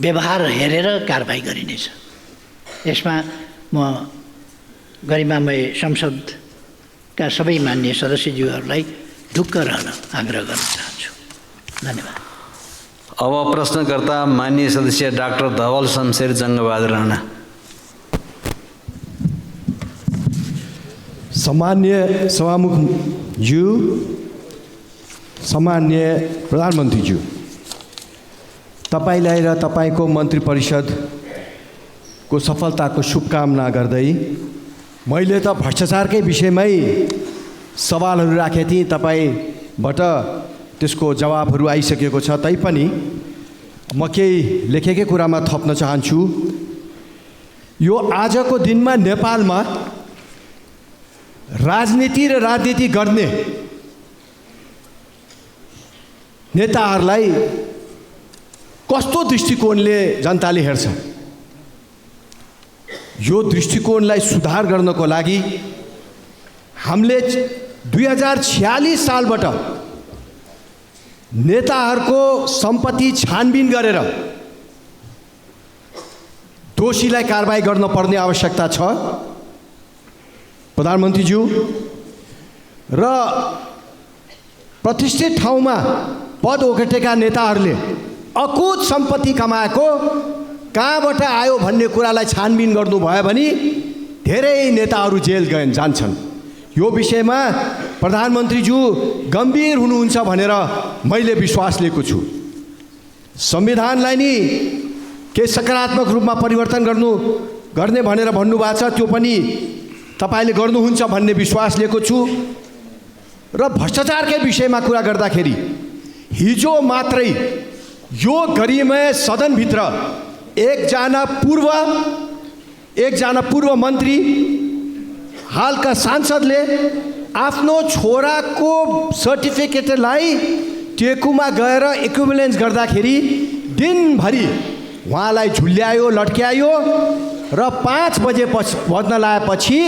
व्यवहार हेरेर कारबाही गरिनेछ। यसमा म गरिमामय संसदका सबै मान्य सदस्यज्यूहरूलाई ढुक्क रहन आग्रह गर्न चाहन्छु। धन्यवाद। अब प्रश्नकर्ता माननीय सदस्य डाक्टर धवल शमशेर जङ्गबहादुर राणा। सम्मान्य सभामुखज्यू, सम्मान्य प्रधानमन्त्रीज्यू, तपाईँलाई र तपाईँको मन्त्री परिषदको सफलताको शुभकामना गर्दै मैले त भ्रष्टाचारकै विषयमै सवालहरू राखेको थिएँ। तपाईँबाट त्यसको जवाबहरू आइसकेको छ, तैपनि म केही लेखेकै कुरामा थप्न चाहन्छु। यो आजको दिनमा नेपालमा राजनीति र राजनीति गर्ने नेताहरूलाई कस्तो दृष्टिकोणले जनताले हेर्छ, यो दृष्टिकोणलाई सुधार गर्नको लागि हामीले 2046 सालबाट नेताहरूको सम्पत्ति छानबिन गरेर दोषीलाई कारबाही गर्न पर्ने आवश्यकता छ। प्रधानमन्त्रीज्यू, र प्रतिष्ठित ठाउँमा पद ओगटेका नेताहरूले अकुत सम्पत्ति कमाएको कहाँबाट आयो भन्ने कुरालाई छानबिन गर्नुभयो भने धेरै नेताहरू जेल जान्छन्। यो विषयमा प्रधानमन्त्रीज्यू गम्भीर हुनुहुन्छ भनेर मैले विश्वास लिएको छु। संविधानलाई नि के सकारात्मक रूपमा परिवर्तन गर्ने भनेर भन्नुभएको छ, त्यो पनि तपाईँले गर्नुहुन्छ भन्ने विश्वास लिएको छु। र भ्रष्टाचारकै विषयमा कुरा गर्दाखेरि हिजो मात्रै यो गरिमय सदनभित्र एकजना पूर्व मन्त्री हालका सांसदले आफ्नो छोराको सर्टिफिकेटलाई टेकुमा गएर इक्विभलेन्स गर्दाखेरि दिनभरि उहाँलाई झुल्यायो, लट्क्यायो र 5 बजे बज्न लागेपछि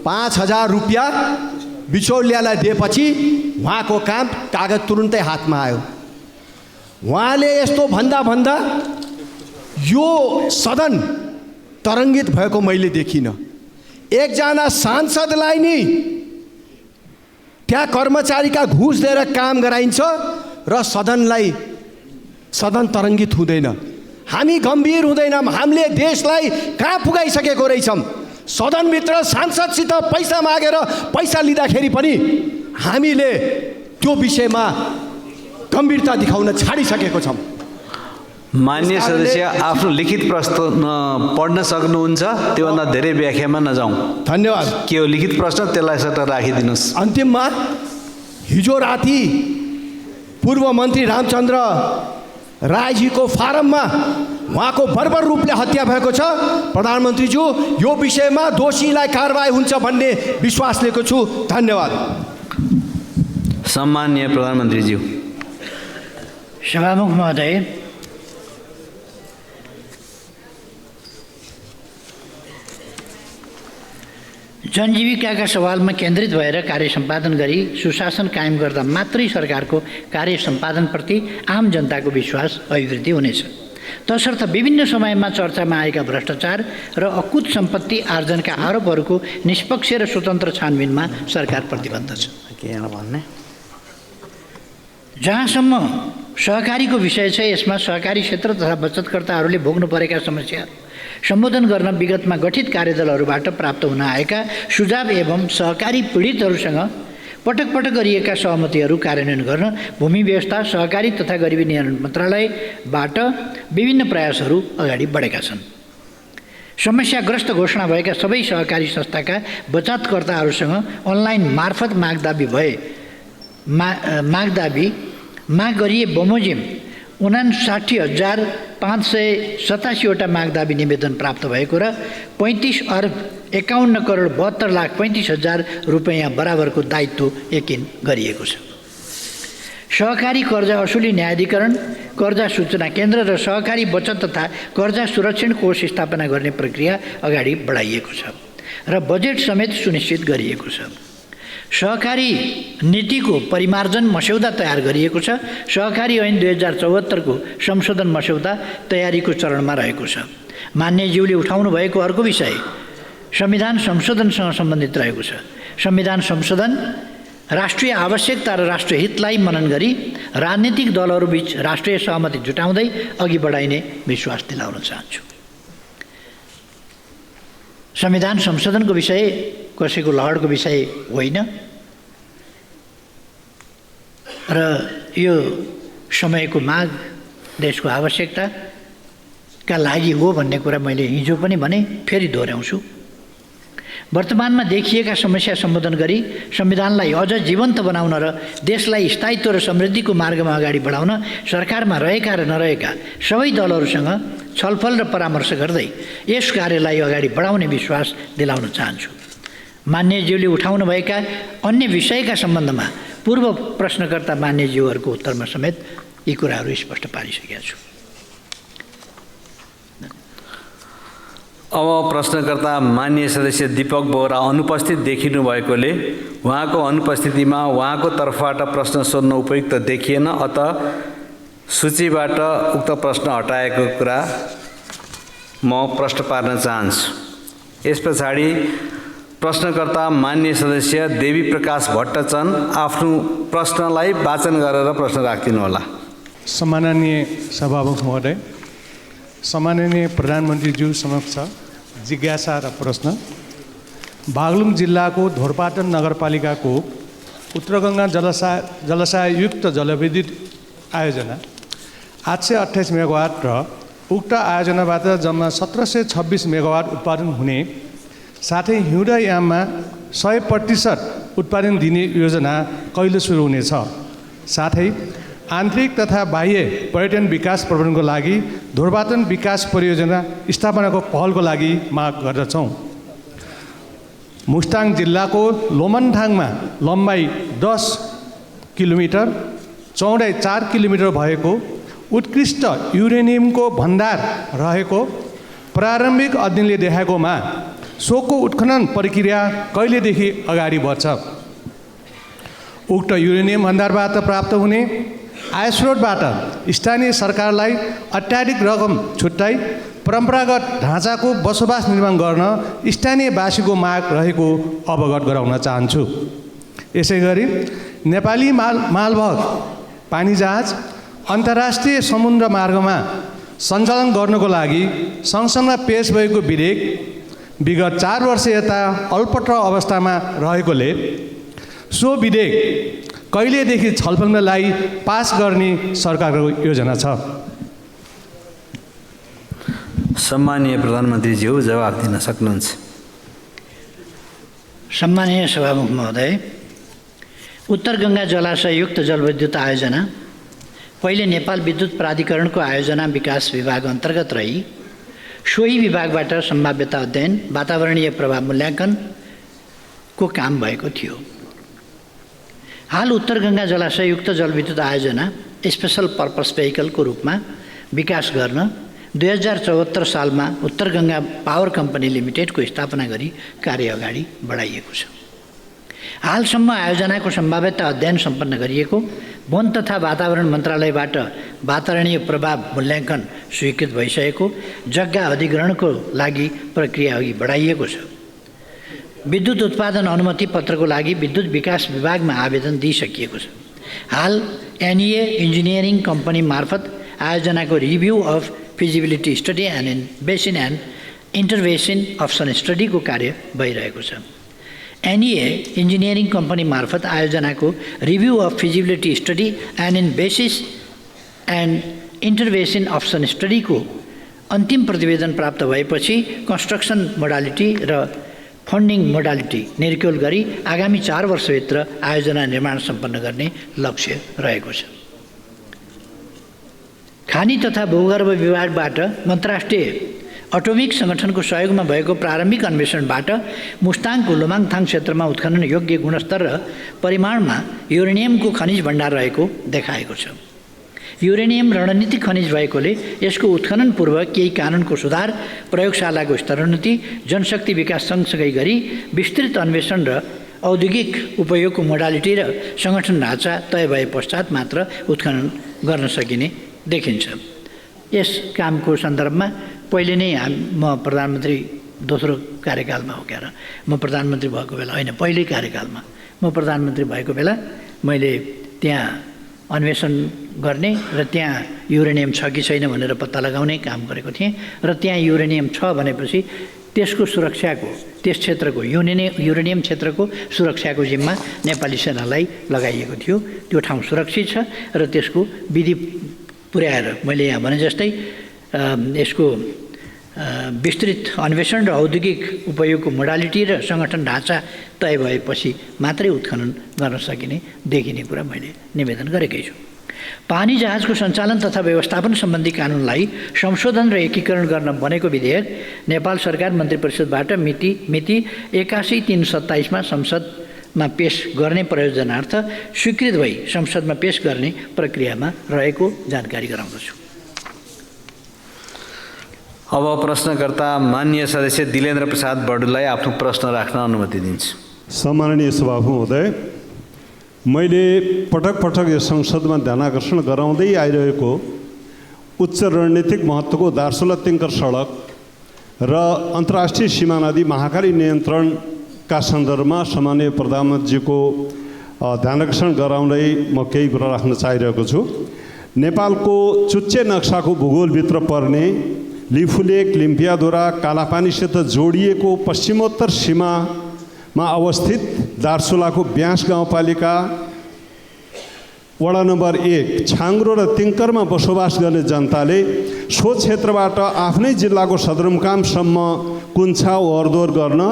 5,000 रुपियाँ बिचौलियालाई दिएपछि उहाँको काम कागज तुरुन्तै हातमा आयो। उहाँले यस्तो भन्दा यो सदन तरङ्गित भएको मैले देखिनँ। एकजना सांसदलाई नि त्यहाँ कर्मचारीका घुस दिएर काम गराइन्छ र सदन तरङ्गित हुँदैन। हामी गम्भीर हुँदैनौँ। हामीले देशलाई कहाँ पुगाइसकेको रहेछौँ। सदनभित्र सांसदसित पैसा मागेर पैसा लिँदाखेरि पनि हामीले त्यो विषयमा गम्भीरता देखाउन छाडिसकेको छौँ। मान्य सदस्य आफ्नो लिखित प्रश्न पढ्न सक्नुहुन्छ, त्योभन्दा धेरै व्याख्यामा नजाउँ। धन्यवाद। के हो लिखित प्रश्न, त्यसलाई सट्ट राखिदिनुहोस्। अन्तिममा हिजो राति पूर्व मन्त्री रामचन्द्र रायजीको फारममा उहाँको बर्बर रूपले हत्या भएको छ। प्रधानमन्त्रीज्यू, यो विषयमा दोषीलाई कारबाही हुन्छ भन्ने विश्वास लिएको छु। धन्यवाद। सम्माननीय प्रधानमन्त्रीज्यू। सभामुख महोदय, जनजीविकाका सवालमा केन्द्रित भएर कार्य सम्पादन गरी सुशासन कायम गर्दा मात्रै सरकारको कार्य सम्पादनप्रति आम जनताको विश्वास अभिवृद्धि हुनेछ। तसर्थ विभिन्न समयमा चर्चामा आएका भ्रष्टाचार र अकुत सम्पत्ति आर्जनका आरोपहरूको निष्पक्ष र स्वतन्त्र छानबिनमा सरकार प्रतिबद्ध छ। जहाँसम्म सहकारीको विषय छ, यसमा सहकारी क्षेत्र तथा बचतकर्ताहरूले भोग्नु परेका समस्या सम्बोधन गर्न विगतमा गठित कार्यदलहरूबाट प्राप्त हुन आएका सुझाव एवं सहकारी पीडितहरूसँग पटक पटक गरिएका सहमतिहरू कार्यान्वयन गर्न भूमि व्यवस्था, सहकारी तथा गरिबी निवारण मन्त्रालयबाट विभिन्न प्रयासहरू अगाडि बढेका छन्। समस्याग्रस्त घोषणा भएका सबै सहकारी संस्थाका बचतकर्ताहरूसँग अनलाइन मार्फत माग गरिए बमोजिम 59,587वटा मागदाबी निवेदन प्राप्त भएको र 35,51,72,35,000 रुपैयाँ बराबरको दायित्व यकिन गरिएको छ। सहकारी कर्जा असुली न्यायाधिकरण, कर्जा सूचना केन्द्र र सहकारी बचत तथा कर्जा सुरक्षण कोष स्थापना गर्ने प्रक्रिया अगाडि बढाइएको छ र बजेट समेत सुनिश्चित गरिएको छ। सहकारी नीतिको परिमार्जन मस्यौदा तयार गरिएको छ। सहकारी ऐन 2074को संशोधन मस्यौदा तयारीको चरणमा रहेको छ। मान्यज्यूले उठाउनु भएको अर्को विषय संविधान संशोधनसँग सम्बन्धित रहेको छ। संविधान संशोधन राष्ट्रिय आवश्यकता र राष्ट्रिय हितलाई मनन गरी राजनीतिक दलहरूबीच राष्ट्रिय सहमति जुटाउँदै अघि बढाइने विश्वास दिलाउन चाहन्छु। संविधान संशोधनको विषय कसैको लहरको विषय होइन र यो समयको माग, देशको आवश्यकताका लागि हो भन्ने कुरा मैले हिजो पनि भने, फेरि दोहोऱ्याउँछु। वर्तमानमा देखिएका समस्या सम्बोधन गरी संविधानलाई अझ जीवन्त बनाउन र देशलाई स्थायित्व र समृद्धिको मार्गमा अगाडि बढाउन सरकारमा रहेका र नरहेका सबै दलहरूसँग छलफल र परामर्श गर्दै यस कार्यलाई अगाडि बढाउने विश्वास दिलाउन चाहन्छु। मान्यज्यूले उठाउनुभएका अन्य विषयका सम्बन्धमा पूर्व प्रश्नकर्ता मान्यज्यूहरूको उत्तरमा समेत यी कुराहरू स्पष्ट पारिसकेका छु। अब प्रश्नकर्ता मान्य सदस्य दीपक बोहरा अनुपस्थित देखिनु भएकोले उहाँको अनुपस्थितिमा उहाँको तर्फबाट प्रश्न सोध्न उपयुक्त देखिएन, अत सूचीबाट उक्त प्रश्न हटाएको कुरा म प्रश्न पार्न चाहन्छु। यस पछाडि प्रश्नकर्ता मान्य सदस्य देवी प्रकाश भट्टचन्द आफ्नो प्रश्नलाई वाचन गरेर प्रश्न राखिदिनुहोला। सम्माननीय सभामुख महोदय, सम्माननीय प्रधानमन्त्रीज्यू समक्ष जिज्ञासा र प्रश्न। बागलुङ जिल्लाको धोरपाटन नगरपालिकाको उत्तरगङ्गा जलाशययुक्त जलविद्युत आयोजना 828 मेगावाट र उक्त आयोजनाबाट जम्मा 1726 मेगावाट उत्पादन हुने साथै हिउँदे याममा 100% उत्पादन दिने योजना कहिले सुरु हुनेछ? साथै आन्तरिक तथा बाह्य पर्यटन विकास प्रबन्धनको लागि धोरपाटन विकास परियोजना स्थापनाको पहलको लागि माग गर्दछौँ। मुस्ताङ जिल्लाको लोमनथाङमा लम्बाइ 10 किलोमिटर, चौडाइ 4 किलोमिटर भएको उत्कृष्ट युरेनियमको भण्डार रहेको प्रारम्भिक अध्ययनले देखाएकोमा सोको उत्खनन प्रक्रिया कहिलेदेखि अगाडि बढ्छ? उक्त युरेनियम भण्डारबाट प्राप्त हुने आयस्रोतबाट स्थानीय सरकारलाई अत्याधिक रकम छुट्याई परम्परागत ढाँचाको बसोबास निर्माण गर्न स्थानीयवासीको माग रहेको अवगत गराउन चाहन्छु। यसै गरी नेपाली मालवाहक पानी जहाज अन्तर्राष्ट्रिय समुद्र मार्गमा सञ्चालन गर्नको लागि संसदमा पेश भएको विधेयक विगत 4 वर्ष यता अल्पत्र अवस्थामा रहेकोले सो विधेयक कहिलेदेखि छलफलमा लाई पास गर्ने सरकारको योजना छ? सम्मानीय प्रधानमन्त्रीज्यू जवाफ दिन सक्नुहुन्छ। सम्मानीय सभामुख महोदय, उत्तर गङ्गा जलाशययुक्त जलविद्युत आयोजना पहिले नेपाल विद्युत प्राधिकरणको आयोजना विकास विभाग अन्तर्गत रही सोही विभागबाट सम्भाव्यता अध्ययन, वातावरणीय प्रभाव मूल्याङ्कनको काम भएको थियो। हाल उत्तर गङ्गा जलाशययुक्त जलविद्युत आयोजना स्पेशल पर्पस भेहिकलको रूपमा विकास गर्न 2074 सालमा उत्तर गङ्गा पावर कम्पनी लिमिटेडको स्थापना गरी कार्य अगाडि बढाइएको छ। हालसम्म आयोजनाको सम्भाव्यता अध्ययन सम्पन्न गरिएको, वन तथा वातावरण मन्त्रालयबाट वातावरणीय प्रभाव मूल्याङ्कन स्वीकृत भइसकेको, जग्गा अधिग्रहणको लागि प्रक्रिया अघि बढाइएको छ। विद्युत उत्पादन अनुमति पत्रको लागि विद्युत विकास विभागमा आवेदन दिइसकिएको छ। हाल एनईए इन्जिनियरिङ कम्पनी मार्फत आयोजनाको review of feasibility study and basin and intervention option स्टडीको कार्य भइरहेको छ। एनईए इन्जिनियरिङ कम्पनी मार्फत आयोजनाको review of feasibility study and in basis and intervention option स्टडीको अन्तिम प्रतिवेदन प्राप्त भएपछि कन्स्ट्रक्सन मोडालिटी र फन्डिङ मोडालिटी निर्क्युल गरी आगामी 4 वर्षभित्र आयोजना निर्माण सम्पन्न गर्ने लक्ष्य रहेको छ। खानी तथा भूगर्भ विभागबाट अन्तर्राष्ट्रिय अटोमिक सङ्गठनको सहयोगमा भएको प्रारम्भिक अन्वेषणबाट मुस्ताङको लोमाङथाङ क्षेत्रमा उत्खनन योग्य गुणस्तर र परिमाणमा युरेनियमको खनिज भण्डार रहेको देखाएको छ। युरेनियम रणनीतिक खनिज भएकोले यसको उत्खनन पूर्व केही कानुनको सुधार, प्रयोगशालाको स्तरोन्नति, जनशक्ति विकास सँगसँगै गरी विस्तृत अन्वेषण र औद्योगिक उपयोगको मोडालिटी र सङ्गठन ढाँचा तय भए पश्चात मात्र उत्खनन गर्न सकिने देखिन्छ। यस कामको सन्दर्भमा पहिले नै म प्रधानमन्त्री दोस्रो कार्यकालमा हो क्या, म प्रधानमन्त्री भएको बेला होइन, पहिल्यै कार्यकालमा म प्रधानमन्त्री भएको बेला मैले त्यहाँ अन्वेषण गर्ने र त्यहाँ युरेनियम छ कि छैन भनेर पत्ता लगाउने काम गरेको थिएँ र त्यहाँ युरेनियम छ भनेपछि त्यसको सुरक्षाको, त्यस क्षेत्रको युरेनियम क्षेत्रको सुरक्षाको जिम्मा नेपाली सेनालाई लगाइएको थियो। त्यो ठाउँ सुरक्षित छ र त्यसको विधि पुर्याएर मैले यहाँ भने जस्तै यसको विस्तृत अन्वेषण र औद्योगिक उपयोगको मोडालिटी र सङ्गठन ढाँचा तय भएपछि मात्रै उत्खनन गर्न सकिने देखिने कुरा मैले निवेदन गरेकै छु। पानी जहाजको सञ्चालन तथा व्यवस्थापन सम्बन्धी कानुनलाई संशोधन र एकीकरण गर्न बनेको विधेयक नेपाल सरकार मन्त्री परिषदबाट मिति 81/3/27 संसदमा पेश गर्ने प्रयोजनार्थ स्वीकृत भई संसदमा पेश गर्ने प्रक्रियामा रहेको जानकारी गराउँदछु। अब प्रश्नकर्ता माननीय सदस्य दिलेन्द्र प्रसाद बडुलाई आफ्नो प्रश्न राख्न अनुमति दिन्छु। सम्माननीय सभामुख महोदय, मैले पटक पटक यो संसदमा ध्यानाकर्षण गराउँदै आइरहेको उच्च रणनीतिक महत्त्वको दार्चुला तिङ्कर सडक र अन्तर्राष्ट्रिय सीमा नदी महाकाली नियन्त्रणका सन्दर्भमा सम्माननीय प्रधानमन्त्रीको ध्यानाकर्षण गराउँदै म केही कुरा राख्न चाहिरहेको छु। नेपालको चुच्चे नक्साको भूगोलभित्र पर्ने लिफुलेक लिम्पियाधुरा कालापानीसित जोडिएको पश्चिमोत्तर सीमामा अवस्थित दार्चुलाको ब्यास गाउँपालिका वडा नम्बर 1 छाङ्ग्रो र तिङ्करमा बसोबास गर्ने जनताले सो क्षेत्रबाट आफ्नै जिल्लाको सदरमुकामसम्म कुन्छा ओहोरदोहोर गर्न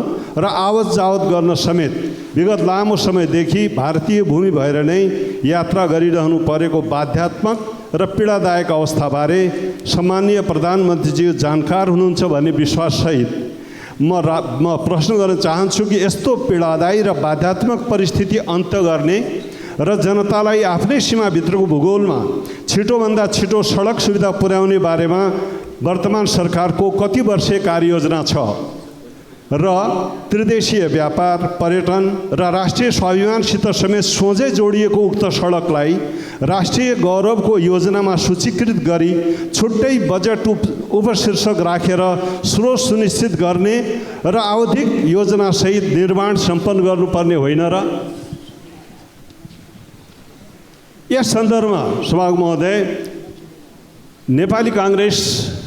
र आवत जावत गर्न समेत विगत लामो समयदेखि भारतीय भूमि भएर नै यात्रा गरिरहनु परेको बाध्यात्मक र पीडादायक अवस्थाबारे सम्माननीय प्रधानमन्त्रीज्यू जानकार हुनुहुन्छ भन्ने विश्वाससहित म प्रश्न गर्न चाहन्छु कि यस्तो पीडादायी र बाध्यात्मक परिस्थिति अन्त गर्ने र जनतालाई आफ्नै सीमाभित्रको भूगोलमा छिटोभन्दा छिटो सडक सुविधा पुर्याउने बारेमा वर्तमान सरकारको कति वर्षीय कार्ययोजना छ र त्रिदेशीय व्यापार, पर्यटन र राष्ट्रिय स्वाभिमानसित समेत सोझै जोडिएको उक्त सडकलाई राष्ट्रिय गौरवको योजनामा सूचीकृत गरी छुट्टै बजेट उपशीर्षक राखेर स्रोत सुनिश्चित गर्ने र आवधिक योजनासहित निर्माण सम्पन्न गर्नुपर्ने होइन र? यस सन्दर्भमा सभामुख महोदय, नेपाली काङ्ग्रेस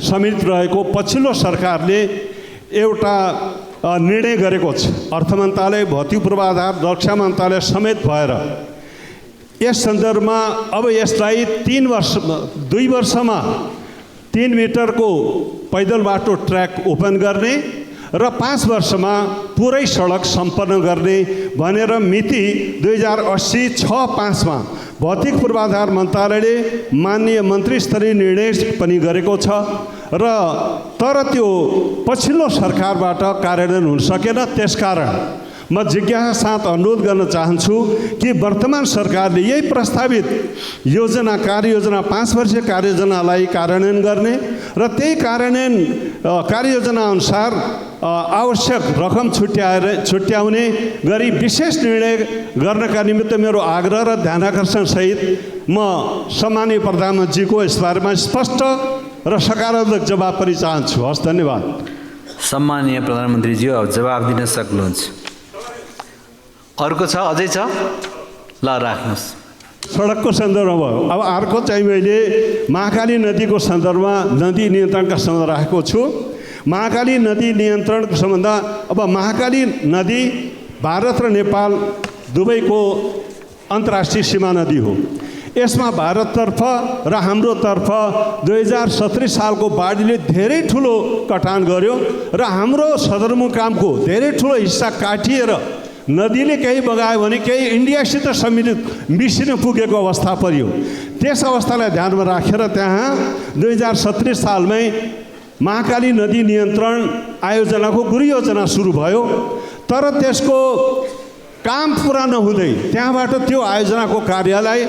समेत रहेको पछिल्लो सरकारले एउटा निर्णय गरेको छ। अर्थ मन्त्रालय, भौतिक पूर्वाधार, रक्षा मन्त्रालय समेत भएर यस सन्दर्भमा अब यसलाई 2 वर्षमा 3 मिटरको पैदल बाटो ट्र्याक ओपन गर्ने र 5 वर्षमा पुरै सडक सम्पन्न गर्ने भनेर मिति 2080-6-5 भौतिक पूर्वाधार मन्त्रालयले माननीय मन्त्री स्तरीय निर्णय पनि गरेको छ र तर त्यो पछिल्लो सरकारबाट कार्यान्वयन हुन सकेन। त्यसकारण म जिज्ञासा साथ अनुरोध गर्न चाहन्छु कि वर्तमान सरकारले यही प्रस्तावित योजना, कार्ययोजना, 5 वर्षीय कार्ययोजनालाई कार्यान्वयन गर्ने र त्यही कार्यान्वयन कार्ययोजना अनुसार आवश्यक रकम छुट्याउने गरी विशेष निर्णय गर्नका निमित्त मेरो आग्रह र ध्यानाकर्षण सहित म सम्माननीय प्रधानमन्त्रीको यस बारेमा स्पष्ट र सकारात्मक जवाब पनि चाहन्छु। हस्, धन्यवाद। सम्माननीय प्रधानमन्त्रीज्यू अब जवाब दिन सक्नुहुन्छ। अर्को छ? अझै छ? ल राख्नुहोस्। सडकको सन्दर्भमा भयो। अब अर्को चाहिँ मैले महाकाली नदीको सन्दर्भमा नदी नियन्त्रणका सम्बन्ध राखेको छु। महाकाली नदी नियन्त्रणको सम्बन्ध, अब महाकाली नदी भारत र नेपाल दुवैको अन्तर्राष्ट्रिय सीमा नदी हो। यसमा भारततर्फ र हाम्रोतर्फ 2017 सालको बाढीले धेरै ठुलो कटान गर्यो र हाम्रो सदरमुकामको धेरै ठुलो हिस्सा काटिएर नदीले केही बगायो भने केही इन्डियासित मिसिन पुगेको अवस्था पर्यो। त्यस अवस्थालाई ध्यानमा राखेर त्यहाँ 2017 सालमै महाकाली नदी नियन्त्रण आयोजनाको गृहयोजना सुरु भयो। तर त्यसको काम पुरा नहुँदै त्यहाँबाट त्यो आयोजनाको कार्यलाई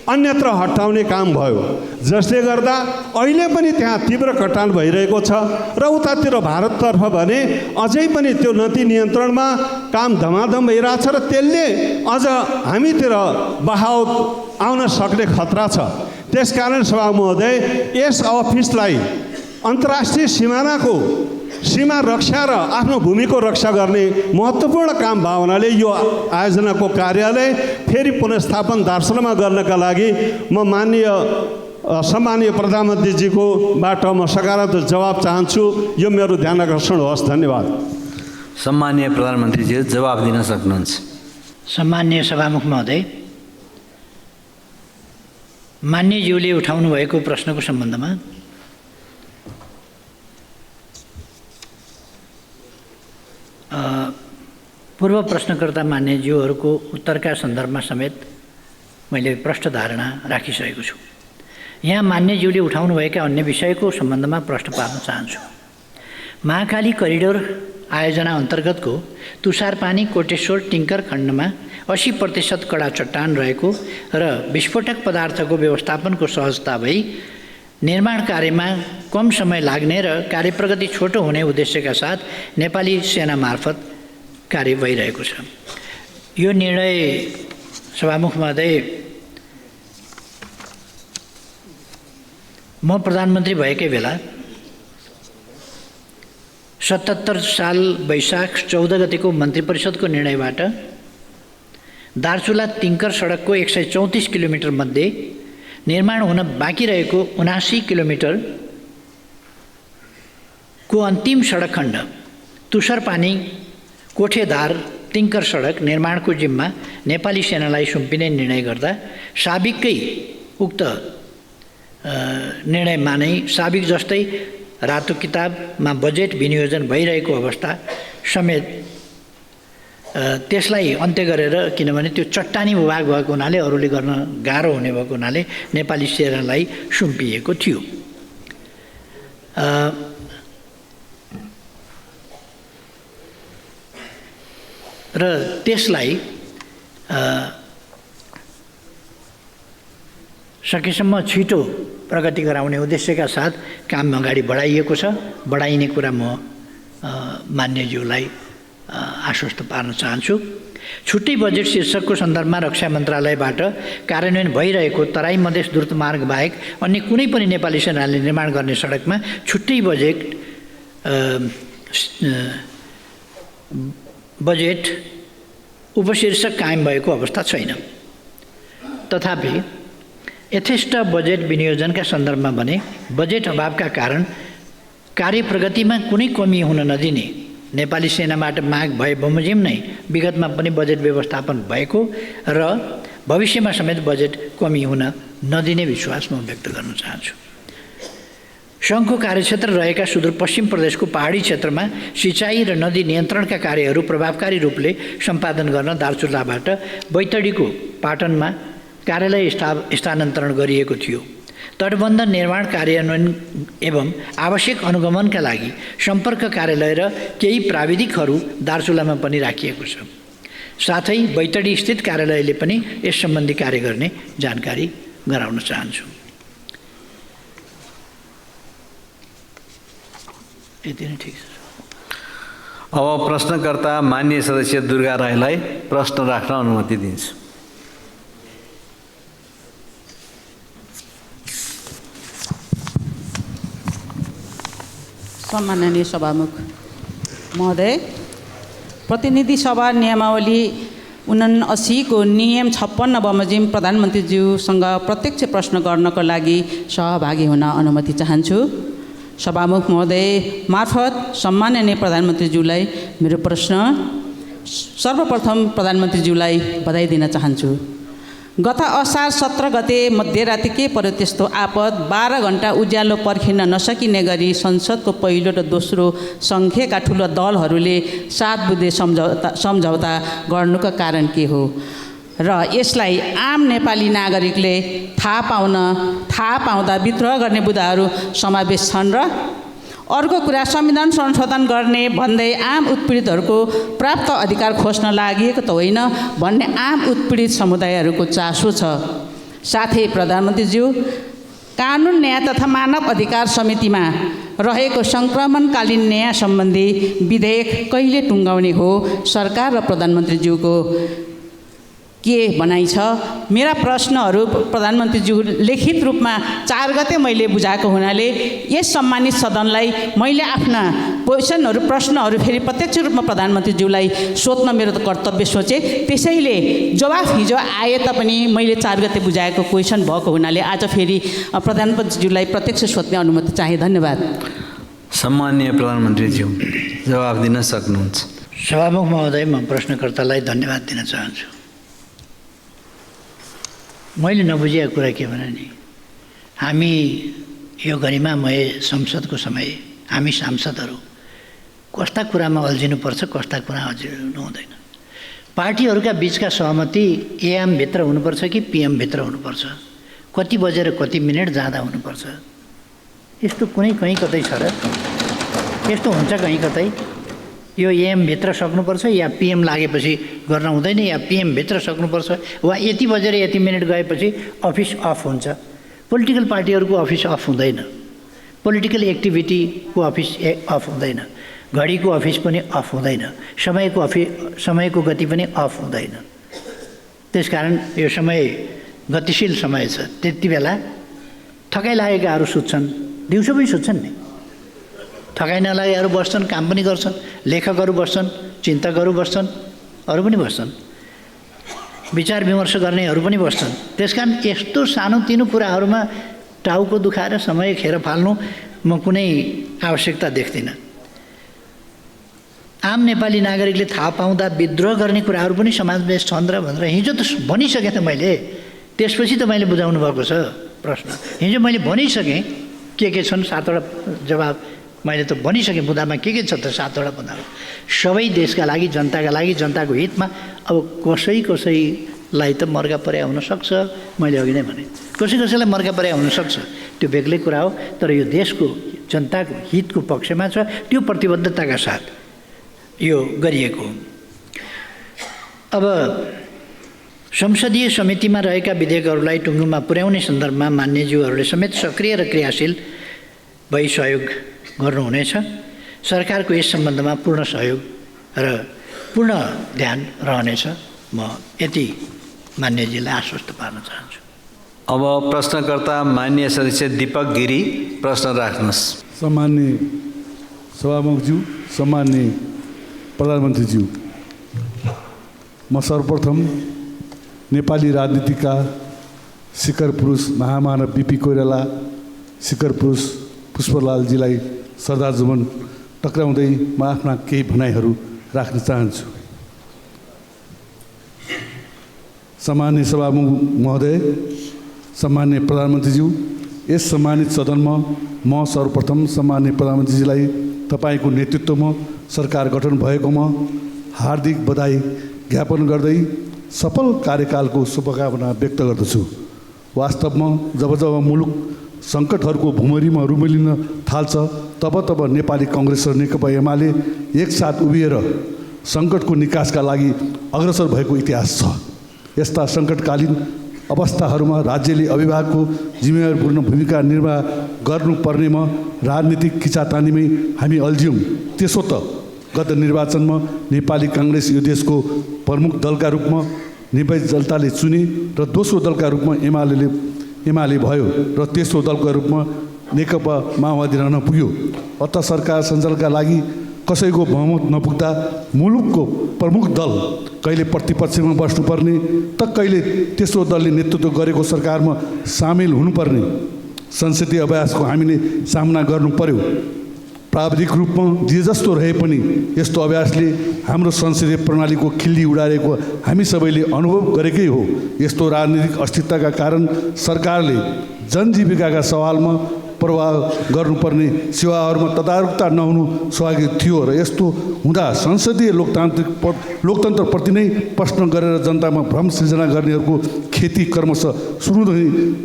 अन्यत्र हटाउने काम भयो, जसले गर्दा अहिले पनि त्यहाँ तीव्र कटान भइरहेको छ र उतातिर भारततर्फ भने अझै पनि त्यो नदी नियन्त्रणमा काम धमाधम भइरहेछ र त्यसले अझ हामीतिर बहाव आउन सक्ने खतरा छ। त्यसकारण सभामुख महोदय, यस अफिसलाई अन्तर्राष्ट्रिय सीमा रक्षा र आफ्नो भूमिको रक्षा गर्ने महत्त्वपूर्ण काम भावनाले यो आयोजनाको कार्यालय फेरि पुनर्स्थापन दार्चुलामा गर्नका लागि म सम्माननीय प्रधानमन्त्रीजीकोबाट म सकारात्मक जवाब चाहन्छु। यो मेरो ध्यान आकर्षण होस्। धन्यवाद। सम्माननीय प्रधानमन्त्रीजी जवाब दिन सक्नुहुन्छ। सम्माननीय सभामुख महोदय, मान्यज्यूले उठाउनु भएको प्रश्नको सम्बन्धमा पूर्व प्रश्नकर्ता मान्यज्यूहरूको उत्तरका सन्दर्भमा समेत मैले प्रष्ट धारणा राखिसकेको छु। यहाँ मान्यज्यूले उठाउनुभएका अन्य विषयको सम्बन्धमा प्रश्न पार्न चाहन्छु। महाकाली करिडोर आयोजना अन्तर्गतको तुषारपानी कोटेश्वर टिङ्कर खण्डमा 80% कडा चट्टान रहेको र विस्फोटक पदार्थको व्यवस्थापनको सहजता भई निर्माण कार्यमा कम समय लाग्ने र कार्यप्रगति छोटो हुने उद्देश्यका साथ नेपाली सेना मार्फत कार्य भइरहेको छ। यो निर्णय सभामुख महोदय, म प्रधानमन्त्री भएकै बेला 77 साल वैशाख 14 गतिको मन्त्री परिषदको निर्णयबाट दार्चुला तिङ्कर सडकको 134 किलोमिटर मध्ये निर्माण हुन बाँकी रहेको 79 किलोमिटरको अन्तिम सडक खण्ड तुषारपानी कोठेदार तिङ्कर सडक निर्माणको जिम्मा नेपाली सेनालाई सुम्पिने निर्णय गर्दा साबिककै उक्त निर्णयमा नै साबिक जस्तै रातो किताबमा बजेट विनियोजन भइरहेको अवस्था समेत त्यसलाई अन्त्य गरेर, किनभने त्यो चट्टानी भूभाग भएको हुनाले अरूले गर्न गाह्रो हुने भएको हुनाले नेपाली सेनालाई सुम्पिएको थियो। र त्यसलाई सकेसम्म छिटो प्रगति गराउने उद्देश्यका साथ काम अगाडि बढाइएको छ। बढाइने कुरा म मान्यज्यूलाई आश्वस्त पार्न चाहन्छु। छुट्टै बजेट शीर्षकको सन्दर्भमा रक्षा मन्त्रालयबाट कार्यान्वयन भइरहेको तराई मधेस द्रुत मार्ग बाहेक अन्य कुनै पनि नेपाली सेनाले निर्माण गर्ने सडकमा छुट्टै बजेट उपशीर्षक कायम भएको अवस्था छैन। तथापि यथेष्ट बजेट विनियोजनका सन्दर्भमा भने बजेट अभावका कारण कार्य प्रगतिमा कुनै कमी हुन नदिने नेपाली सेनाबाट माग भए बमोजिम नै विगतमा पनि बजेट व्यवस्थापन भएको र भविष्यमा समेत बजेट कमी हुन नदिने विश्वास म व्यक्त गर्न चाहन्छु। सङ्घको कार्यक्षेत्र रहेका सुदूरपश्चिम प्रदेशको पहाडी क्षेत्रमा सिँचाइ र नदी नियन्त्रणका कार्यहरू प्रभावकारी रूपले सम्पादन गर्न दार्चुलाबाट बैतडीको पाटनमा कार्यालय स्थानान्तरण गरिएको थियो। तटबन्ध निर्माण कार्यान्वयन एवं आवश्यक अनुगमनका लागि सम्पर्क कार्यालय र केही प्राविधिकहरू दार्चुलामा पनि राखिएको छ। साथै बैतडी स्थित कार्यालयले पनि यस सम्बन्धी कार्य गर्ने जानकारी गराउन चाहन्छु। यति नै ठिक छ। अब प्रश्नकर्ता माननीय सदस्य दुर्गा राईलाई प्रश्न राख्न अनुमति दिन्छु। सम्माननीय सभामुख महोदय, प्रतिनिधि सभा नियमावली 79 को नियम 56 बमोजिम प्रधानमन्त्रीज्यूसँग प्रत्यक्ष प्रश्न गर्नको लागि सहभागी हुन अनुमति चाहन्छु। सभामुख महोदय मार्फत सम्माननीय प्रधानमन्त्रीज्यूलाई मेरो प्रश्न। सर्वप्रथम प्रधानमन्त्रीज्यूलाई बधाई दिन चाहन्छु। गत असार 17 गते मध्यराति के पर्यो त्यस्तो आपद 12 घण्टा उज्यालो पर्खिन नसकिने गरी संसदको पहिलो र दोस्रो सङ्ख्याका ठुला दलहरूले 7 बुँदे सम्झौता गर्नुको कारण के हो र यसलाई आम नेपाली नागरिकले थाहा पाउँदा विद्रोह गर्ने बुँदाहरू समावेश छन् र अर्को कुरा संविधान संशोधन गर्ने भन्दै आम उत्पीडितहरूको प्राप्त अधिकार खोज्न लागि त होइन भन्ने आम उत्पीडित समुदायहरूको चासो छ। साथै प्रधानमन्त्रीज्यू, कानुन न्याय तथा मानव अधिकार समितिमा रहेको सङ्क्रमणकालीन न्याय सम्बन्धी विधेयक कहिले टुङ्गाउने हो? सरकार र प्रधानमन्त्रीज्यूको के भनाइ छ? मेरा प्रश्नहरू प्रधानमन्त्रीज्यू लिखित रूपमा 4 गते मैले बुझाएको हुनाले यस सम्मानित सदनलाई मैले आफ्ना प्रश्नहरू फेरि प्रत्यक्ष रूपमा प्रधानमन्त्रीज्यूलाई सोध्न मेरो त कर्तव्य सोचे। त्यसैले जवाफ हिजो आए तापनि मैले 4 गते बुझाएको क्वेसन भएको हुनाले आज फेरि प्रधानमन्त्रीज्यूलाई प्रत्यक्ष सोध्ने अनुमति चाहे। धन्यवाद। सम्माननीय प्रधानमन्त्रीज्यू जवाफ दिन सक्नुहुन्छ। सभामुख महोदय, म प्रश्नकर्तालाई धन्यवाद दिन चाहन्छु। मैले नबुझेको कुरा के भने नि, हामी यो गरिमामय संसदको समय हामी सांसदहरू कस्ता कुरामा अल्झिनुपर्छ, कस्ता कुरा अल्झिनु हुँदैन। पार्टीहरूका बिचका सहमति एएम भित्र हुनुपर्छ कि पीएम भित्र हुनुपर्छ, कति बजेर कति मिनट जाँदा हुनुपर्छ, यस्तो कुनै कहीँ कतै छ र? यस्तो हुन्छ कहीँ कतै? यो एएम भित्र सक्नुपर्छ या पीएम लागेपछि गर्न हुँदैन, या पीएम भित्र सक्नुपर्छ, वा यति बजेर यति मिनट गएपछि अफिस अफ हुन्छ। पोलिटिकल पार्टीहरूको अफिस अफ हुँदैन, पोलिटिकल एक्टिभिटीको अफिस अफ हुँदैन, घडीको अफिस पनि अफ हुँदैन, समयको गति पनि अफ हुँदैन। त्यसकारण यो समय गतिशील समय छ। त्यति बेला थकाइ लागेकाहरू सुत्छन्, दिउँसो पनि सुत्छन् नि, थकाइ नलागेहरू बस्छन्, काम पनि गर्छन्, लेखकहरू बस्छन्, चिन्तकहरू बस्छन्, अरू पनि बस्छन्, विचार विमर्श गर्नेहरू पनि बस्छन्। त्यसकारण यस्तो सानोतिनो कुराहरूमा टाउको दुखाएर समय खेर फाल्नु म कुनै आवश्यकता देख्दिनँ। आम नेपाली नागरिकले थाहा पाउँदा विद्रोह गर्ने कुराहरू पनि समावेश छन् र भनेर हिजो त भनिसकेँ त मैले। त्यसपछि त मैले बुझाउनु भएको छ प्रश्न। हिजो मैले भनिसकेँ के छन्, 7वटा जवाब मैले त भनिसकेँ। मुद्दामा के छ त 7वटा मुद्दामा सबै देशका लागि, जनताका लागि, जनताको हितमा। अब कसैलाई त मर्का परे हुन सक्छ, मैले अघि नै भने कसैलाई मर्का परे हुन सक्छ, त्यो बेग्लै कुरा हो। तर यो देशको जनताको हितको पक्षमा छ, त्यो प्रतिबद्धताका साथ यो गरिएको। अब संसदीय समितिमा रहेका विधेयकहरूलाई टुङ्गोमा पुर्याउने सन्दर्भमा मान्यज्यूहरूले समेत सक्रिय र क्रियाशील भई सहयोग गर्नुहुनेछ। सरकारको यस सम्बन्धमा पूर्ण सहयोग र पूर्ण ध्यान रहनेछ। म यति मान्यजीलाई आश्वस्त पार्न चाहन्छु। अब प्रश्नकर्ता माननीय सदस्य दीपक गिरी, प्रश्न राख्नुहोस्। सम्माननीय सभामुखज्यू, सम्माननीय प्रधानमन्त्रीज्यू, म सर्वप्रथम नेपाली राजनीतिका शिखर पुरुष महामानव बिपी कोइराला, शिखर पुरुष पुष्पलालजीलाई श्रद्धासुमन टक्राउँदै म आफ्ना केही भनाइहरू राख्न चाहन्छु। सम्माननीय सभामुख महोदय, सम्माननीय प्रधानमन्त्रीज्यू, यस सम्मानित सदनमा म सर्वप्रथम सम्माननीय प्रधानमन्त्रीजीलाई तपाईँको नेतृत्वमा सरकार गठन भएकोमा हार्दिक बधाई ज्ञापन गर्दै सफल कार्यकालको शुभकामना व्यक्त गर्दछु। वास्तवमा जब जब मुलुक सङ्कटहरूको भुमरीमा रुमलिन थाल्छ तब नेपाली काङ्ग्रेस र नेकपा एमाले एकसाथ उभिएर सङ्कटको निकासका लागि अग्रसर भएको इतिहास छ। यस्ता सङ्कटकालीन अवस्थाहरूमा राज्यले अभिभावकको जिम्मेवारीपूर्ण भूमिका निर्वाह गर्नुपर्नेमा राजनीतिक खिचातानीमै हामी अल्झ्यौँ। त्यसो त गत निर्वाचनमा नेपाली काङ्ग्रेस यो देशको प्रमुख दलका रूपमा निर्वाचित जनताले चुने र दोस्रो दलका रूपमा एमाले भयो र तेस्रो दलका रूपमा नेकपा माओवादी रहन पुग्यो। अत सरकार सञ्चालनका लागि कसैको बहुमत नपुग्दा मुलुकको प्रमुख दल कहिले प्रतिपक्षमा बस्नुपर्ने त कहिले तेस्रो दलले नेतृत्व गरेको सरकारमा सामेल हुनुपर्ने संसदीय अभ्यासको हामीले सामना गर्नु पर्यो। प्राविधिक रूपमा जे जस्तो रहे पनि यस्तो अभ्यासले हाम्रो संसदीय प्रणालीको खिल्ली उडारेको हामी सबैले अनुभव गरेकै हो। यस्तो राजनीतिक अस्थिरताका कारण सरकारले जनजीविकाका सवालमा प्रभाव गर्नुपर्ने सेवाहरूमा तदारुकता नहुनु स्वाभाविक थियो र यस्तो हुँदा संसदीय लोकतन्त्रप्रति नै प्रश्न गरेर जनतामा भ्रम सृजना गर्नेहरूको खेती क्रमशः सुरु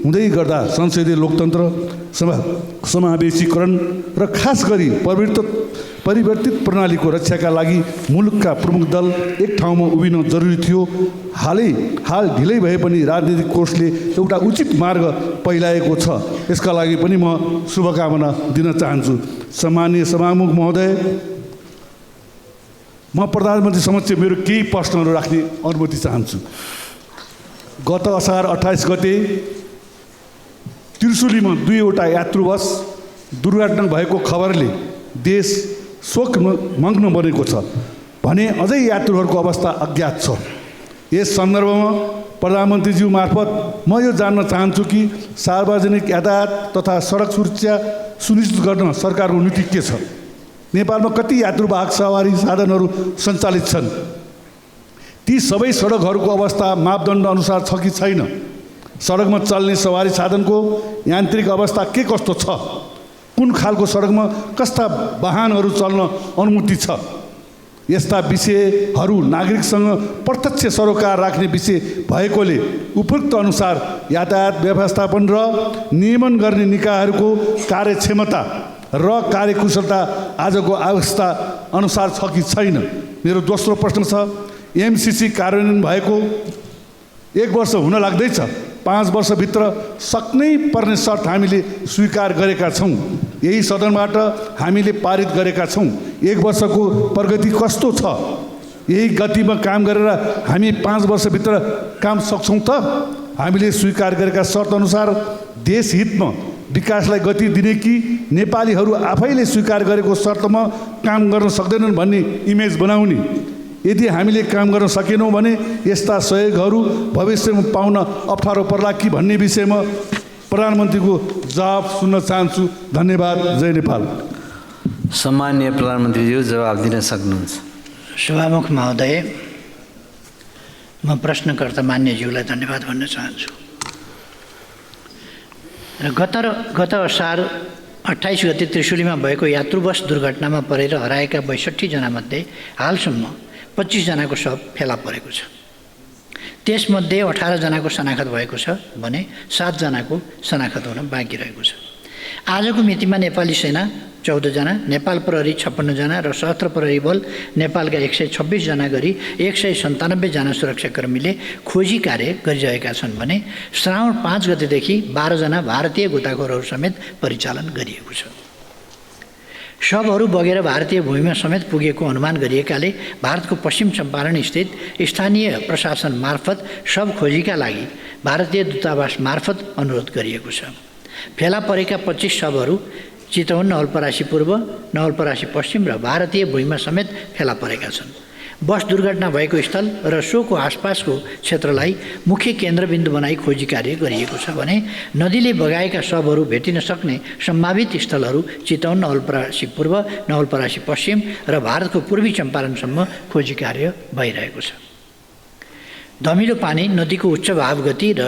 हुँदै गर्दा संसदीय लोकतन्त्र समावेशीकरण र खास गरी परिवर्तित प्रणालीको रक्षाका लागि मुलुकका प्रमुख दल एक ठाउँमा उभिन जरुरी थियो। हाल ढिलै भए पनि राजनीतिक कोषले एउटा उचित मार्ग पहिलाएको छ। यसका लागि पनि म शुभकामना दिन चाहन्छु। सम्माननीय सभामुख महोदय, म प्रधानमन्त्री समक्ष मेरो केही प्रश्नहरू राख्ने अनुमति चाहन्छु। गत असार 28 गते त्रिशुलीमा 2वटा यात्रु बस दुर्घटना भएको खबरले देश शोकमग्न बनेको छ भने अझै यात्रुहरूको अवस्था अज्ञात छ। यस सन्दर्भमा प्रधानमन्त्रीज्यू मार्फत म यो जान्न चाहन्छु कि सार्वजनिक यातायात तथा सडक सुरक्षा सुनिश्चित गर्न सरकारको नीति के छ? नेपालमा कति यात्रुवाहक सवारी साधनहरू सञ्चालित छन्? ती सबै सडकहरूको अवस्था मापदण्ड अनुसार छ कि छैन? सडकमा चल्ने सवारी साधनको यान्त्रिक अवस्था के कस्तो छ? कुन खालको सडकमा कस्ता वाहनहरू चल्न अनुमति छ? यस्ता विषयहरू नागरिकसँग प्रत्यक्ष सरोकार राख्ने विषय भएकोले उपयुक्त अनुसार यातायात व्यवस्थापन र नियमन गर्ने निकायहरूको कार्यक्षमता र कार्यकुशलता आजको अवस्था अनुसार छ कि छैन? मेरो दोस्रो प्रश्न छ, एमसिसी कार्यान्वयन भएको 1 वर्ष हुन लाग्दैछ। 5 वर्षभित्र सक्नै पर्ने शर्त हामीले स्वीकार गरेका छौँ। यही सदनबाट हामीले पारित गरेका छौँ। 1 वर्षको प्रगति कस्तो छ? यही गतिमा काम गरेर हामी 5 वर्षभित्र काम सक्छौँ त? हामीले स्वीकार गरेका शर्त अनुसार देश हितमा विकासलाई गति दिने कि नेपालीहरू आफैले स्वीकार गरेको शर्तमा काम गर्न सक्दैनन् भन्ने इमेज बनाउने? यदि हामीले काम गर्न सकेनौँ भने यस्ता सहयोगहरू भविष्यमा पाउन अप्ठ्यारो पर्ला कि भन्ने विषयमा प्रधानमन्त्रीको जवाब सुन्न चाहन्छु। धन्यवाद। जय नेपाल। सम्माननीय प्रधानमन्त्रीज्यू जवाब दिन सक्नुहुन्छ। सभामुख महोदय, म प्रश्नकर्ता मान्यज्यूलाई धन्यवाद भन्न चाहन्छु। र गत असार 28 गते त्रिशुलीमा भएको यात्रु बस दुर्घटनामा परेर हराएका 62 जनामध्ये हालसम्म 25 जनाको शव फेला परेको छ। त्यसमध्ये 18 जनाको शनाखत भएको छ भने 7 जनाको शनाखत हुन बाँकी रहेको छ। आजको मितिमा नेपाली सेना 14 जना, नेपाल प्रहरी 56 जना र सशस्त्र प्रहरी बल नेपालका 126 जना गरी 197 जना सुरक्षाकर्मीले खोजी कार्य गरिरहेका छन् भने श्रावण 5 गतेदेखि 12 जना भारतीय गोताखोरहरू समेत परिचालन गरिएको छ। शवहरू बगेर भारतीय भूमिमा समेत पुगेको अनुमान गरिएकाले भारतको पश्चिम चम्पारण स्थित स्थानीय प्रशासन मार्फत शव खोजीका लागि भारतीय दूतावास मार्फत अनुरोध गरिएको छ। फेला परेका 25 शवहरू चितवन, नवलपरासी पूर्व, नवलपरासी पश्चिम र भारतीय भूमिमा समेत फेला परेका छन्। बस दुर्घटना भएको स्थल र सोको आसपासको क्षेत्रलाई मुख्य केन्द्रबिन्दु बनाई खोजी कार्य गरिएको छ भने नदीले बगाएका शवहरू भेटिन सक्ने सम्भावित स्थलहरू चितवन, नवलपरासी पूर्व, नवलपरासी पश्चिम र भारतको पूर्वी चम्पारणसम्म खोजी कार्य भइरहेको छ। धमिलो पानी, नदीको उच्च भाव गति र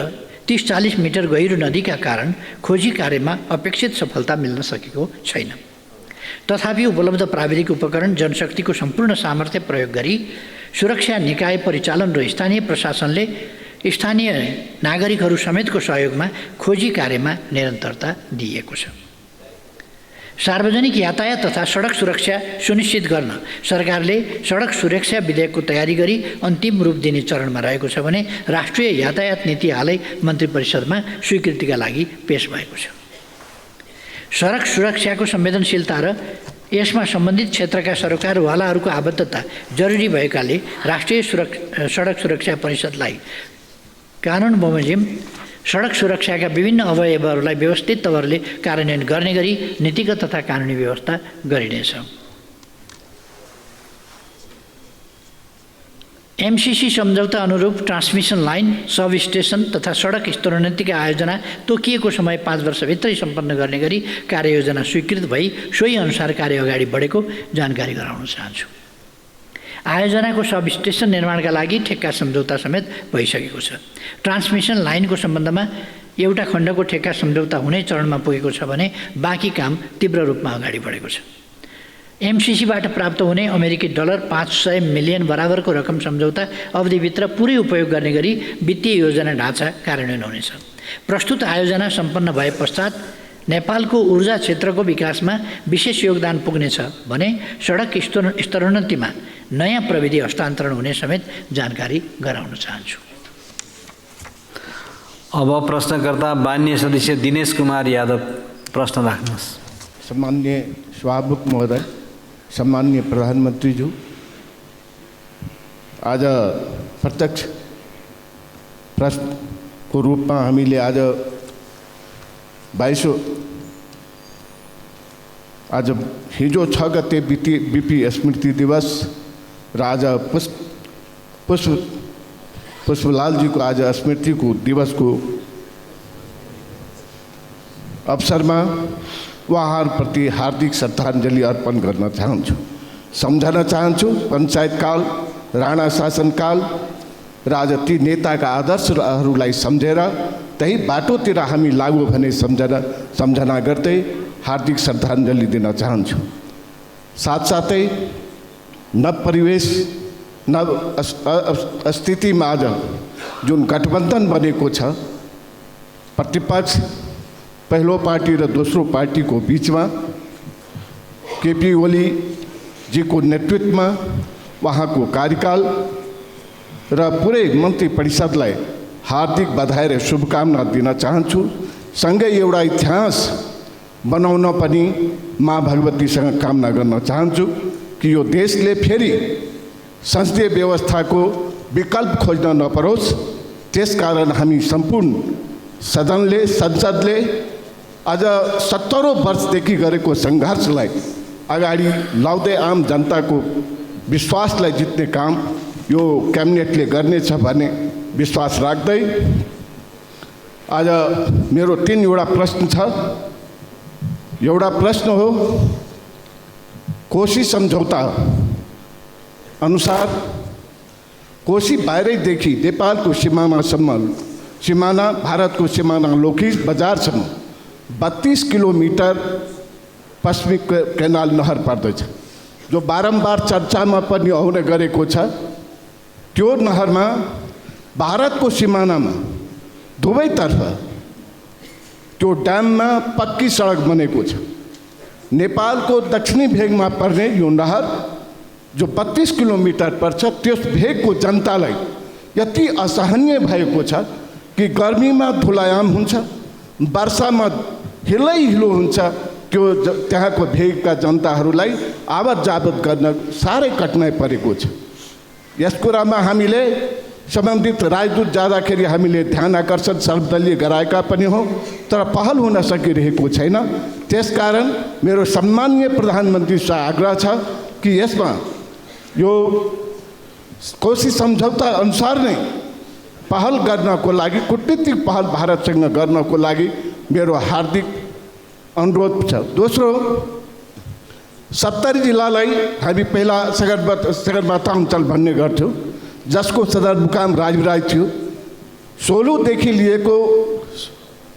30-40 मिटर गहिरो नदीका कारण खोजी कार्यमा अपेक्षित सफलता मिल्न सकेको छैन। तथापि उपलब्ध प्राविधिक उपकरण, जनशक्तिको सम्पूर्ण सामर्थ्य प्रयोग गरी सुरक्षा निकाय परिचालन र स्थानीय प्रशासनले स्थानीय नागरिकहरू समेतको सहयोगमा खोजी कार्यमा निरन्तरता दिएको छ। सार्वजनिक यातायात तथा सडक सुरक्षा सुनिश्चित गर्न सरकारले सडक सुरक्षा विधेयकको तयारी गरी अन्तिम रूप दिने चरणमा रहेको छ भने राष्ट्रिय यातायात नीति हालै मन्त्री परिषदमा स्वीकृतिका लागि पेश भएको छ। सडक सुरक्षाको संवेदनशीलता र यसमा सम्बन्धित क्षेत्रका सरकारवालाहरूको आबद्धता जरुरी भएकाले राष्ट्रिय सडक सुरक्षा परिषदलाई कानुन बमोजिम सडक सुरक्षाका विभिन्न अवयवहरूलाई व्यवस्थित तवरले कार्यान्वयन गर्ने गरी नीतिगत तथा कानुनी व्यवस्था गरिनेछ। एमसीसी सम्झौता अनुरूप ट्रान्समिसन लाइन, सब स्टेसन तथा सडक स्तरोन्नतिका आयोजना तोकिएको समय 5 वर्षभित्रै सम्पन्न गर्ने गरी कार्ययोजना स्वीकृत भई सोही अनुसार कार्य अगाडि बढेको जानकारी गराउन चाहन्छु। आयोजनाको सब स्टेसन निर्माणका लागि ठेक्का सम्झौता समेत भइसकेको छ। ट्रान्समिसन लाइनको सम्बन्धमा एउटा खण्डको ठेक्का सम्झौता हुने चरणमा पुगेको छ भने बाँकी काम तीव्र रूपमा अगाडि बढेको छ। एमसीसीबाट प्राप्त हुने अमेरिकी डलर 500 मिलियन बराबरको रकम सम्झौता अवधिभित्र पुरै उपयोग गर्ने गरी वित्तीय योजना ढाँचा कार्यान्वयन हुनेछ। प्रस्तुत आयोजना सम्पन्न भए पश्चात नेपालको ऊर्जा क्षेत्रको विकासमा विशेष योगदान पुग्नेछ भने सडक स्तरोन्नतिमा नयाँ प्रविधि हस्तान्तरण हुने समेत जानकारी गराउन चाहन्छु। अब प्रश्नकर्ता माननीय सदस्य दिनेश कुमार यादव प्रश्न राख्नुहोस्। सम्माननीय सभामुख महोदय, सम्माननीय प्रधानमन्त्रीज्यू, आज प्रत्यक्ष प्रश्नको रूपमा हामीले आज 22 आज हिजो 6 गते बीपी स्मृति दिवस र आज पुष्पलालजीको आज स्मृतिको दिवसको अवसरमा उहाँहरूप्रति हार्दिक श्रद्धाञ्जली अर्पण गर्न चाहन्छु। सम्झन चाहन्छु पञ्चायतकाल, राणा शासनकाल र आज ती नेताका आदर्शहरूलाई सम्झेर त्यही बाटोतिर हामी लागू भने सम्झना गर्दै हार्दिक श्रद्धाञ्जली दिन चाहन्छु। साथसाथै नव परिवेश, नव स्थितिमा आज जुन गठबन्धन बनेको छ, प्रतिपक्ष पहिलो पार्टी र दोस्रो पार्टीको बिचमा केपी ओलीजीको नेतृत्वमा उहाँको कार्यकाल र पुरै मन्त्री परिषदलाई हार्दिक बधाई र शुभकामना दिन चाहन्छु। सँगै एउटा इतिहास बनाउन पनि माँ भगवतीसँग कामना गर्न चाहन्छु कि यो देशले फेरि संसदीय व्यवस्थाको विकल्प खोज्न नपरोस्। त्यसकारण हामी सम्पूर्ण संसदले आज 70 वर्षदेखि गरेको सङ्घर्षलाई अगाडि लाउँदै आम जनताको विश्वासलाई जित्ने काम यो क्याबिनेटले गर्नेछ भन्ने विश्वास राख्दै आज मेरो 3वटा प्रश्न छ। एउटा प्रश्न हो, कोशी सम्झौता अनुसार कोशी बाहिरैदेखि नेपालको सिमाना भारतको सिमाना लोकिस बजारसम्म 32 किलोमिटर पश्चिमी केनाल नहर पर्दछ, जो बारम्बार चर्चामा पनि आउने गरेको छ। त्यो नहरमा भारतको सिमानामा दुवैतर्फ त्यो ड्याममा पक्की सडक बनेको छ। नेपालको दक्षिणी भेगमा पर्ने यो नहर जो 32 किलोमिटर पर्छ, त्यस भेगको जनतालाई यति असहनीय भएको छ कि गर्मीमा धुलायाम हुन्छ, वर्षामा हिलो हुन्छ। त्यो त्यहाँको भेगका जनताहरूलाई आवत जावत गर्न साह्रै कठिनाइ परेको छ। यस कुरामा हामीले सम्बन्धित राजदूत जाँदाखेरि हामीले ध्यान आकर्षण सर्वदलीय गराएका पनि हो, तर पहल हुन सकिरहेको छैन। त्यसकारण मेरो सम्माननीय प्रधानमन्त्रीसँग आग्रह छ कि यसमा यो कोशी सम्झौता अनुसार नै पहल गर्नको लागि, कूटनीतिक पहल भारतसँग गर्नको लागि मेरो हार्दिक अनुरोध छ। दोस्रो, 70 जिल्लालाई हामी पहिला सगरमाथा अञ्चल भन्ने गर्थ्यौँ, जसको सदरमुकाम राजविराज थियो।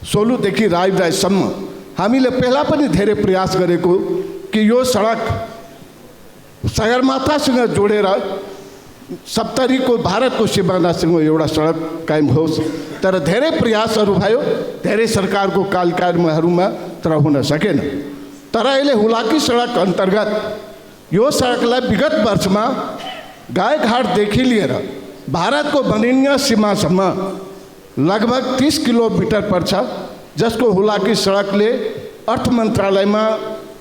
सोलुदेखि राजविराजसम्म हामीले पहिला पनि धेरै प्रयास गरेको कि यो सडक सगरमाथासँग जोडेर 70 को भारतको सिमानासँग एउटा सडक कायम होस्। तर धेरै प्रयासहरू भयो, धेरै सरकारको कार्यक्रमहरूमा, तर हुन सकेन। तर अहिले हुलाकी सडक अन्तर्गत यो सडकलाई विगत वर्षमा गाईघाटदेखि लिएर भारतको बनिनिया सीमासम्म लगभग 30 किलोमिटर पर्छ, जसको हुलाकी सडकले अर्थ मन्त्रालयमा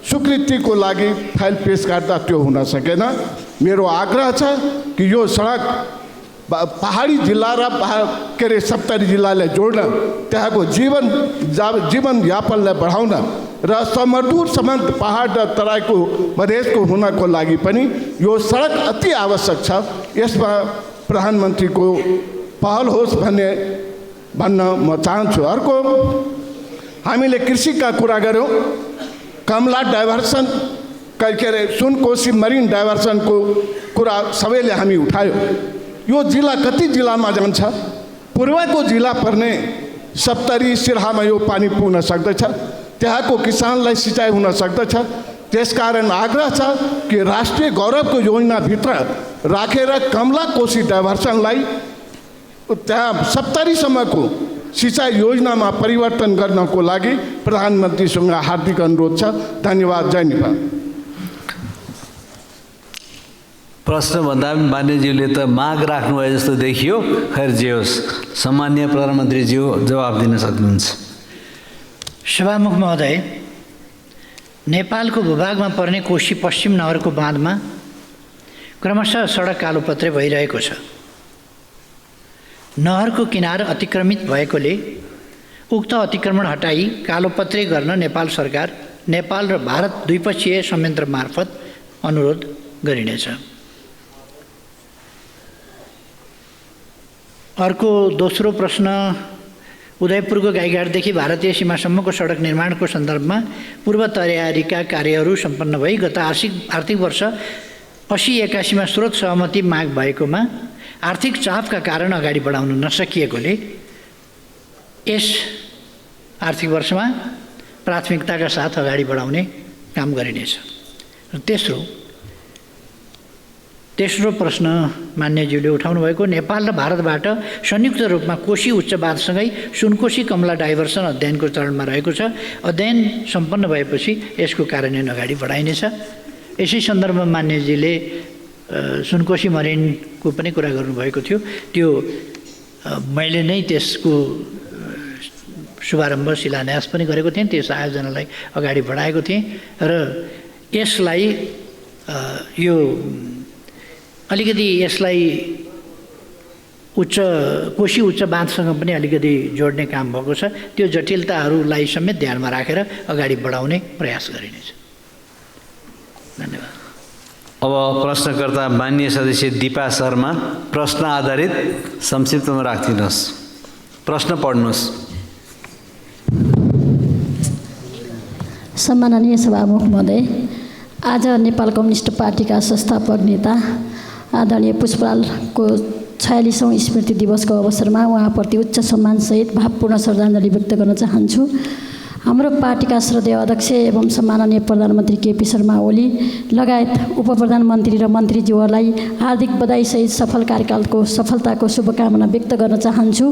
स्वीकृतिको लागि फाइल पेश गर्दा त्यो हुन सकेन। मेरो आग्रह छ कि यो सडक पहाडी जिल्ला र 70 जिल्लालाई जोड्न, त्यहाँको जीवनयापनलाई बढाउन र समदूरसम्म पहाड र तराईको मधेसको हुनको लागि पनि यो सडक अति आवश्यक छ। यसमा प्रधानमन्त्रीको पहल होस् भन्न म चाहन्छु। अर्को, हामीले कृषिका कुरा गऱ्यौँ। कमला डाइभर्सन के अरे सुनकोशी मरिन डाइभर्सनको कुरा सबैले हामी उठायो। यो जिल्ला कति जिल्लामा जान्छ? पूर्वको जिल्ला पर्ने 70 सिरहामा यो पानी पुग्न सक्दछ, त्यहाँको किसानलाई सिँचाइ हुन सक्दछ। त्यसकारण आग्रह छ कि राष्ट्रिय गौरवको योजनाभित्र राखेर कमला कोशी डाइभर्सनलाई त्यहाँ 70 सम्मको सिँचाइ योजनामा परिवर्तन गर्नको लागि प्रधानमन्त्रीसँग हार्दिक अनुरोध छ। धन्यवाद। जय नेपाल। प्रश्न भन्दा पनि मान्यज्यूले त माग राख्नुभयो जस्तो देखियो। खैर जे होस्, सम्माननीय प्रधानमन्त्रीज्यू जवाब दिन सक्नुहुन्छ। सभामुख महोदय, नेपालको भूभागमा पर्ने कोशी पश्चिम नहरको बाँधमा क्रमशः सडक कालोपत्रे भइरहेको छ। नहरको किनार अतिक्रमित भएकोले उक्त अतिक्रमण हटाई कालोपत्रे गर्न नेपाल सरकार, नेपाल र भारत द्विपक्षीय संयन्त्र मार्फत अनुरोध गरिनेछ। अर्को दोस्रो प्रश्न, उदयपुरको गाईघाटदेखि भारतीय सीमासम्मको सडक निर्माणको सन्दर्भमा पूर्व तयारीका कार्यहरू सम्पन्न भई गत आर्थिक वर्ष 80-81 मा स्रोत सहमति माग भएकोमा आर्थिक चापका कारण अगाडि बढाउन नसकिएकोले यस आर्थिक वर्षमा प्राथमिकताका साथ अगाडि बढाउने काम गरिनेछ। तेस्रो प्रश्न मान्यज्यूले उठाउनु भएको, नेपाल र भारतबाट संयुक्त रूपमा कोशी उच्च बाँधसँगै सुनकोशी कमला डाइभर्सन अध्ययनको चरणमा रहेको छ। अध्ययन सम्पन्न भएपछि यसको कार्यान्वयन अगाडि बढाइनेछ। यसै सन्दर्भमा मान्यजीले सुनकोशी मरिनको पनि कुरा गर्नुभएको थियो। त्यो मैले नै त्यसको शुभारम्भ शिलान्यास पनि गरेको थिएँ, त्यस आयोजनालाई अगाडि बढाएको थिएँ र यसलाई कोशी उच्च बाँधसँग पनि अलिकति जोड्ने काम भएको छ। त्यो जटिलताहरूलाई समेत ध्यानमा राखेर अगाडि बढाउने प्रयास गरिनेछ। धन्यवाद। अब प्रश्नकर्ता माननीय सदस्य दीपा शर्मा, प्रश्न आधारित संक्षिप्तमा राखिदिनुहोस्। प्रश्न पढ्नुहोस्। सम्माननीय सभामुख महोदय, आज नेपाल कम्युनिस्ट पार्टीका संस्थापक नेता आदरणीय पुष्पलालको 46औं स्मृति दिवसको अवसरमा उहाँप्रति उच्च सम्मानसहित भावपूर्ण श्रद्धाञ्जली व्यक्त गर्न चाहन्छु। हाम्रो पार्टीका श्रद्धेय अध्यक्ष एवं सम्माननीय प्रधानमन्त्री केपी शर्मा ओली लगायत उप प्रधानमन्त्री र मन्त्रीज्यूहरूलाई हार्दिक बधाईसहित सफल कार्यकालको सफलताको शुभकामना व्यक्त गर्न चाहन्छु।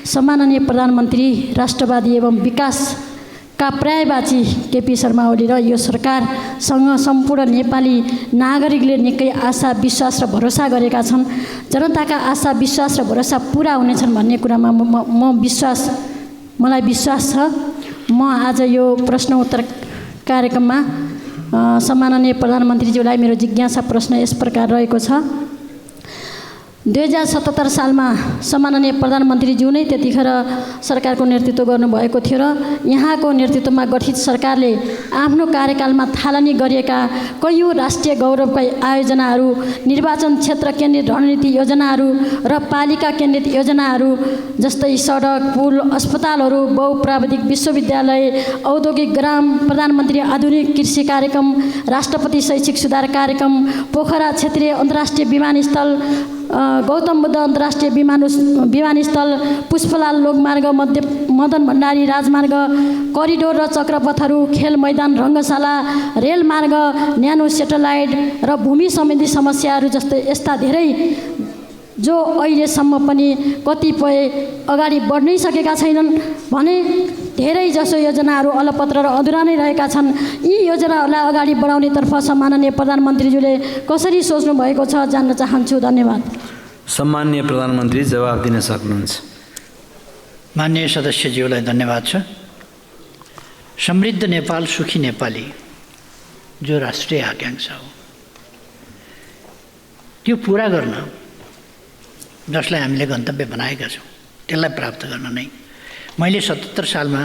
सम्माननीय प्रधानमन्त्री, राष्ट्रवादी एवं विकासका पर्यायवाची केपी शर्मा ओली र यो सरकारसँग सम्पूर्ण नेपाली नागरिकले निकै आशा, विश्वास र भरोसा गरेका छन्। जनताका आशा, विश्वास र भरोसा पुरा हुनेछन् भन्ने कुरामा मलाई विश्वास छ। म आज यो प्रश्न उत्तर कार्यक्रममा सम्माननीय प्रधानमन्त्रीज्यूलाई मेरो जिज्ञासा प्रश्न यस प्रकार रहेको छ। 2077 सालमा सम्माननीय प्रधानमन्त्रीज्यू नै त्यतिखेर सरकारको नेतृत्व गर्नुभएको थियो र यहाँको नेतृत्वमा गठित सरकारले आफ्नो कार्यकालमा थालनी गरिएका कैयौँ राष्ट्रिय गौरवका आयोजनाहरू, निर्वाचन क्षेत्र केन्द्रित रणनीति योजनाहरू र पालिका केन्द्रित योजनाहरू जस्तै सडक, पुल, अस्पतालहरू, बहुप्राविधिक विश्वविद्यालय, औद्योगिक ग्राम, प्रधानमन्त्री आधुनिक कृषि कार्यक्रम, राष्ट्रपति शैक्षिक सुधार कार्यक्रम, पोखरा क्षेत्रीय अन्तर्राष्ट्रिय विमानस्थल, गौतम बुद्ध अन्तर्राष्ट्रिय विमानस्थल, पुष्पलाल लोकमार्ग, मदन भण्डारी राजमार्ग, करिडोर र चक्रपथहरू, खेल मैदान, रङ्गशाला, रेलमार्ग, न्यानो सेटेलाइट र भूमि सम्बन्धी समस्याहरू जस्तै यस्ता धेरै जो अहिलेसम्म पनि कतिपय अगाडि बढ्नै सकेका छैनन् भने धेरै जसो योजनाहरू अलपत्र र अधुरा नै रहेका छन्। यी योजनाहरूलाई अगाडि बढाउनेतर्फ सम्माननीय प्रधानमन्त्रीज्यूले कसरी सोच्नु भएको छ जान्न चाहन्छु। धन्यवाद। सम्माननीय प्रधानमन्त्री जवाफ दिन सक्नुहुन्छ। माननीय सदस्यज्यूलाई धन्यवाद छ। समृद्ध नेपाल सुखी नेपाली जो राष्ट्रिय आकाङ्क्षा हो त्यो पुरा गर्न जसलाई हामीले गन्तव्य बनाएका छौँ त्यसलाई प्राप्त गर्न नै मैले 77 सालमा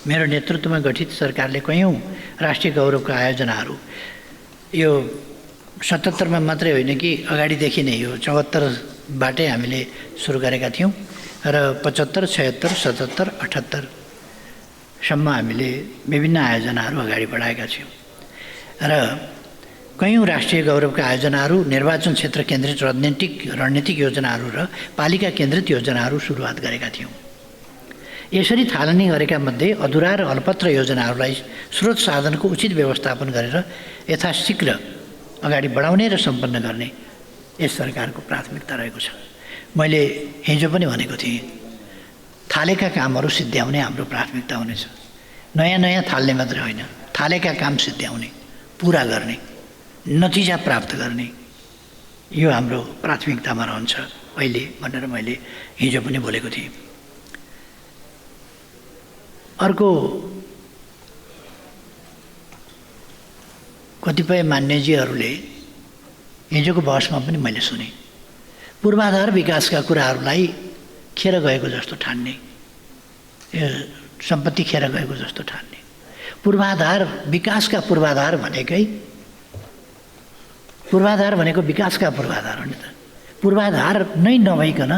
मेरो नेतृत्वमा गठित सरकारले कैयौँ राष्ट्रिय गौरवका आयोजनाहरू यो 77 मा मात्रै होइन कि अगाडिदेखि नै यो 74 बाटै हामीले सुरु गरेका थियौँ र 75, 76, 77, 78 सम्म हामीले विभिन्न आयोजनाहरू अगाडि बढाएका थियौँ र कैयौँ राष्ट्रिय गौरवका आयोजनाहरू, निर्वाचन क्षेत्र केन्द्रित रणनीतिक योजनाहरू र पालिका केन्द्रित योजनाहरू सुरुवात गरेका थियौँ। यसरी थालनी गरेका मध्ये अधुरा र अल्पत्र योजनाहरूलाई स्रोत साधनको उचित व्यवस्थापन गरेर यथाशीघ्र अगाडि बढाउने र सम्पन्न गर्ने यस सरकारको प्राथमिकता रहेको छ। मैले हिजो पनि भनेको थिएँ, थालेका कामहरू सिद्ध्याउने हाम्रो प्राथमिकता हुनेछ। नयाँ थाल्ने मात्रै होइन, थालेका काम सिद्ध्याउने, पुरा गर्ने, नतिजा प्राप्त गर्ने यो हाम्रो प्राथमिकतामा रहन्छ अहिले भनेर मैले हिजो पनि बोलेको थिएँ। अर्को कतिपय मान्यजीहरूले हिजोको बहसमा पनि मैले सुने, पूर्वाधार विकासका कुराहरूलाई खेर गएको जस्तो ठान्ने, सम्पत्ति खेर गएको जस्तो ठान्ने। पूर्वाधार विकासका पूर्वाधार भनेको विकासका पूर्वाधार हो नि त। पूर्वाधार नै नभइकन,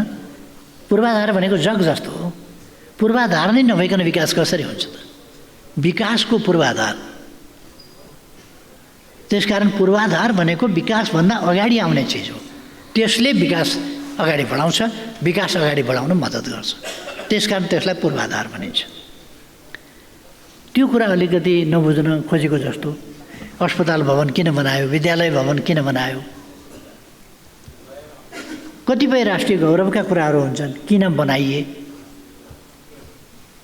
पूर्वाधार भनेको जग जस्तो हो, पूर्वाधार नै नभइकन विकास कसरी हुन्छ त? विकासको पूर्वाधार। त्यसकारण पूर्वाधार भनेको विकासभन्दा अगाडि आउने चिज हो। त्यसले विकास अगाडि बढाउँछ, विकास अगाडि बढाउन मद्दत गर्छ। त्यसकारण त्यसलाई पूर्वाधार भनिन्छ। त्यो कुरा अलिकति नबुझ्न खोजेको जस्तो, अस्पताल भवन किन बनायो, विद्यालय भवन किन बनायो, कतिपय राष्ट्रिय गौरवका कुराहरू हुन्छन्, किन बनाइए,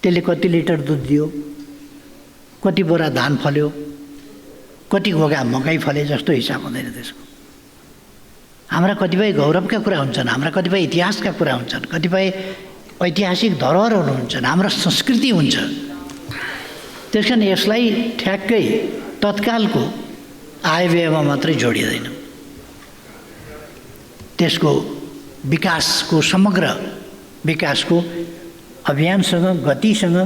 त्यसले कति लिटर दुध दियो, कति बोरा धान फल्यो, कति घोगा मकै फले जस्तो हिसाब हुँदैन त्यसको। हाम्रा कतिपय गौरवका कुरा हुन्छन्, हाम्रा कतिपय इतिहासका कुरा हुन्छन्, कतिपय ऐतिहासिक धरोहरहरू हुन्छन्, हाम्रो संस्कृति हुन्छ। त्यसकारण यसलाई ठ्याक्कै तत्कालको आयव्ययमा मात्रै जोडिँदैन। त्यसको विकासको समग्र विकासको अभियानसँग, गतिसँग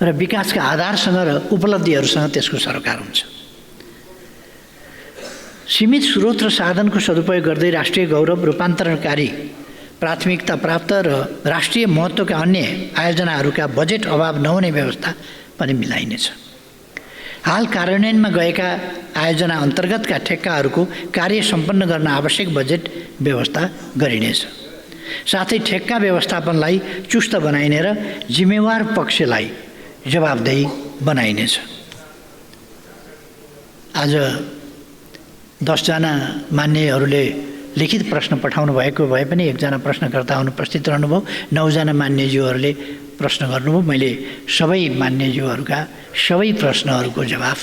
र विकासका आधारसँग र उपलब्धिहरूसँग त्यसको सरोकार हुन्छ। सीमित स्रोत र साधनको सदुपयोग गर्दै राष्ट्रिय गौरव रूपान्तरणकारी प्राथमिकता प्राप्त र राष्ट्रिय महत्त्वका अन्य आयोजनाहरूका बजेट अभाव नहुने व्यवस्था पनि मिलाइनेछ। हाल कार्यान्वयनमा गएका आयोजना अन्तर्गतका ठेक्काहरूको कार्य सम्पन्न गर्न आवश्यक बजेट व्यवस्था गरिनेछ। साथै ठेक्का व्यवस्थापनलाई चुस्त बनाइने र जिम्मेवार पक्षलाई जवाबदेही बनाइनेछ। आज 10 जना मान्यहरूले लिखित प्रश्न पठाउनु भएको भए पनि एकजना प्रश्नकर्ता अनुपस्थित रहनुभयो, 9 जना मान्यज्यूहरूले प्रश्न गर्नुभयो। मैले सबै मान्यज्यूहरूका सबै प्रश्नहरूको जवाफ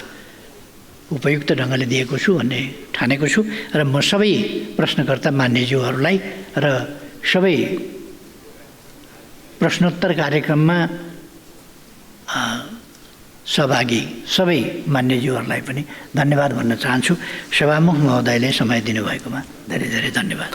उपयुक्त ढङ्गले दिएको छु भन्ने ठानेको छु र म सबै प्रश्नकर्ता मान्यज्यूहरूलाई र सबै प्रश्नोत्तर कार्यक्रममा सहभागी सबै मान्यज्यूहरूलाई पनि धन्यवाद भन्न चाहन्छु। सभामुख महोदयले समय दिनुभएकोमा धेरै धेरै धन्यवाद।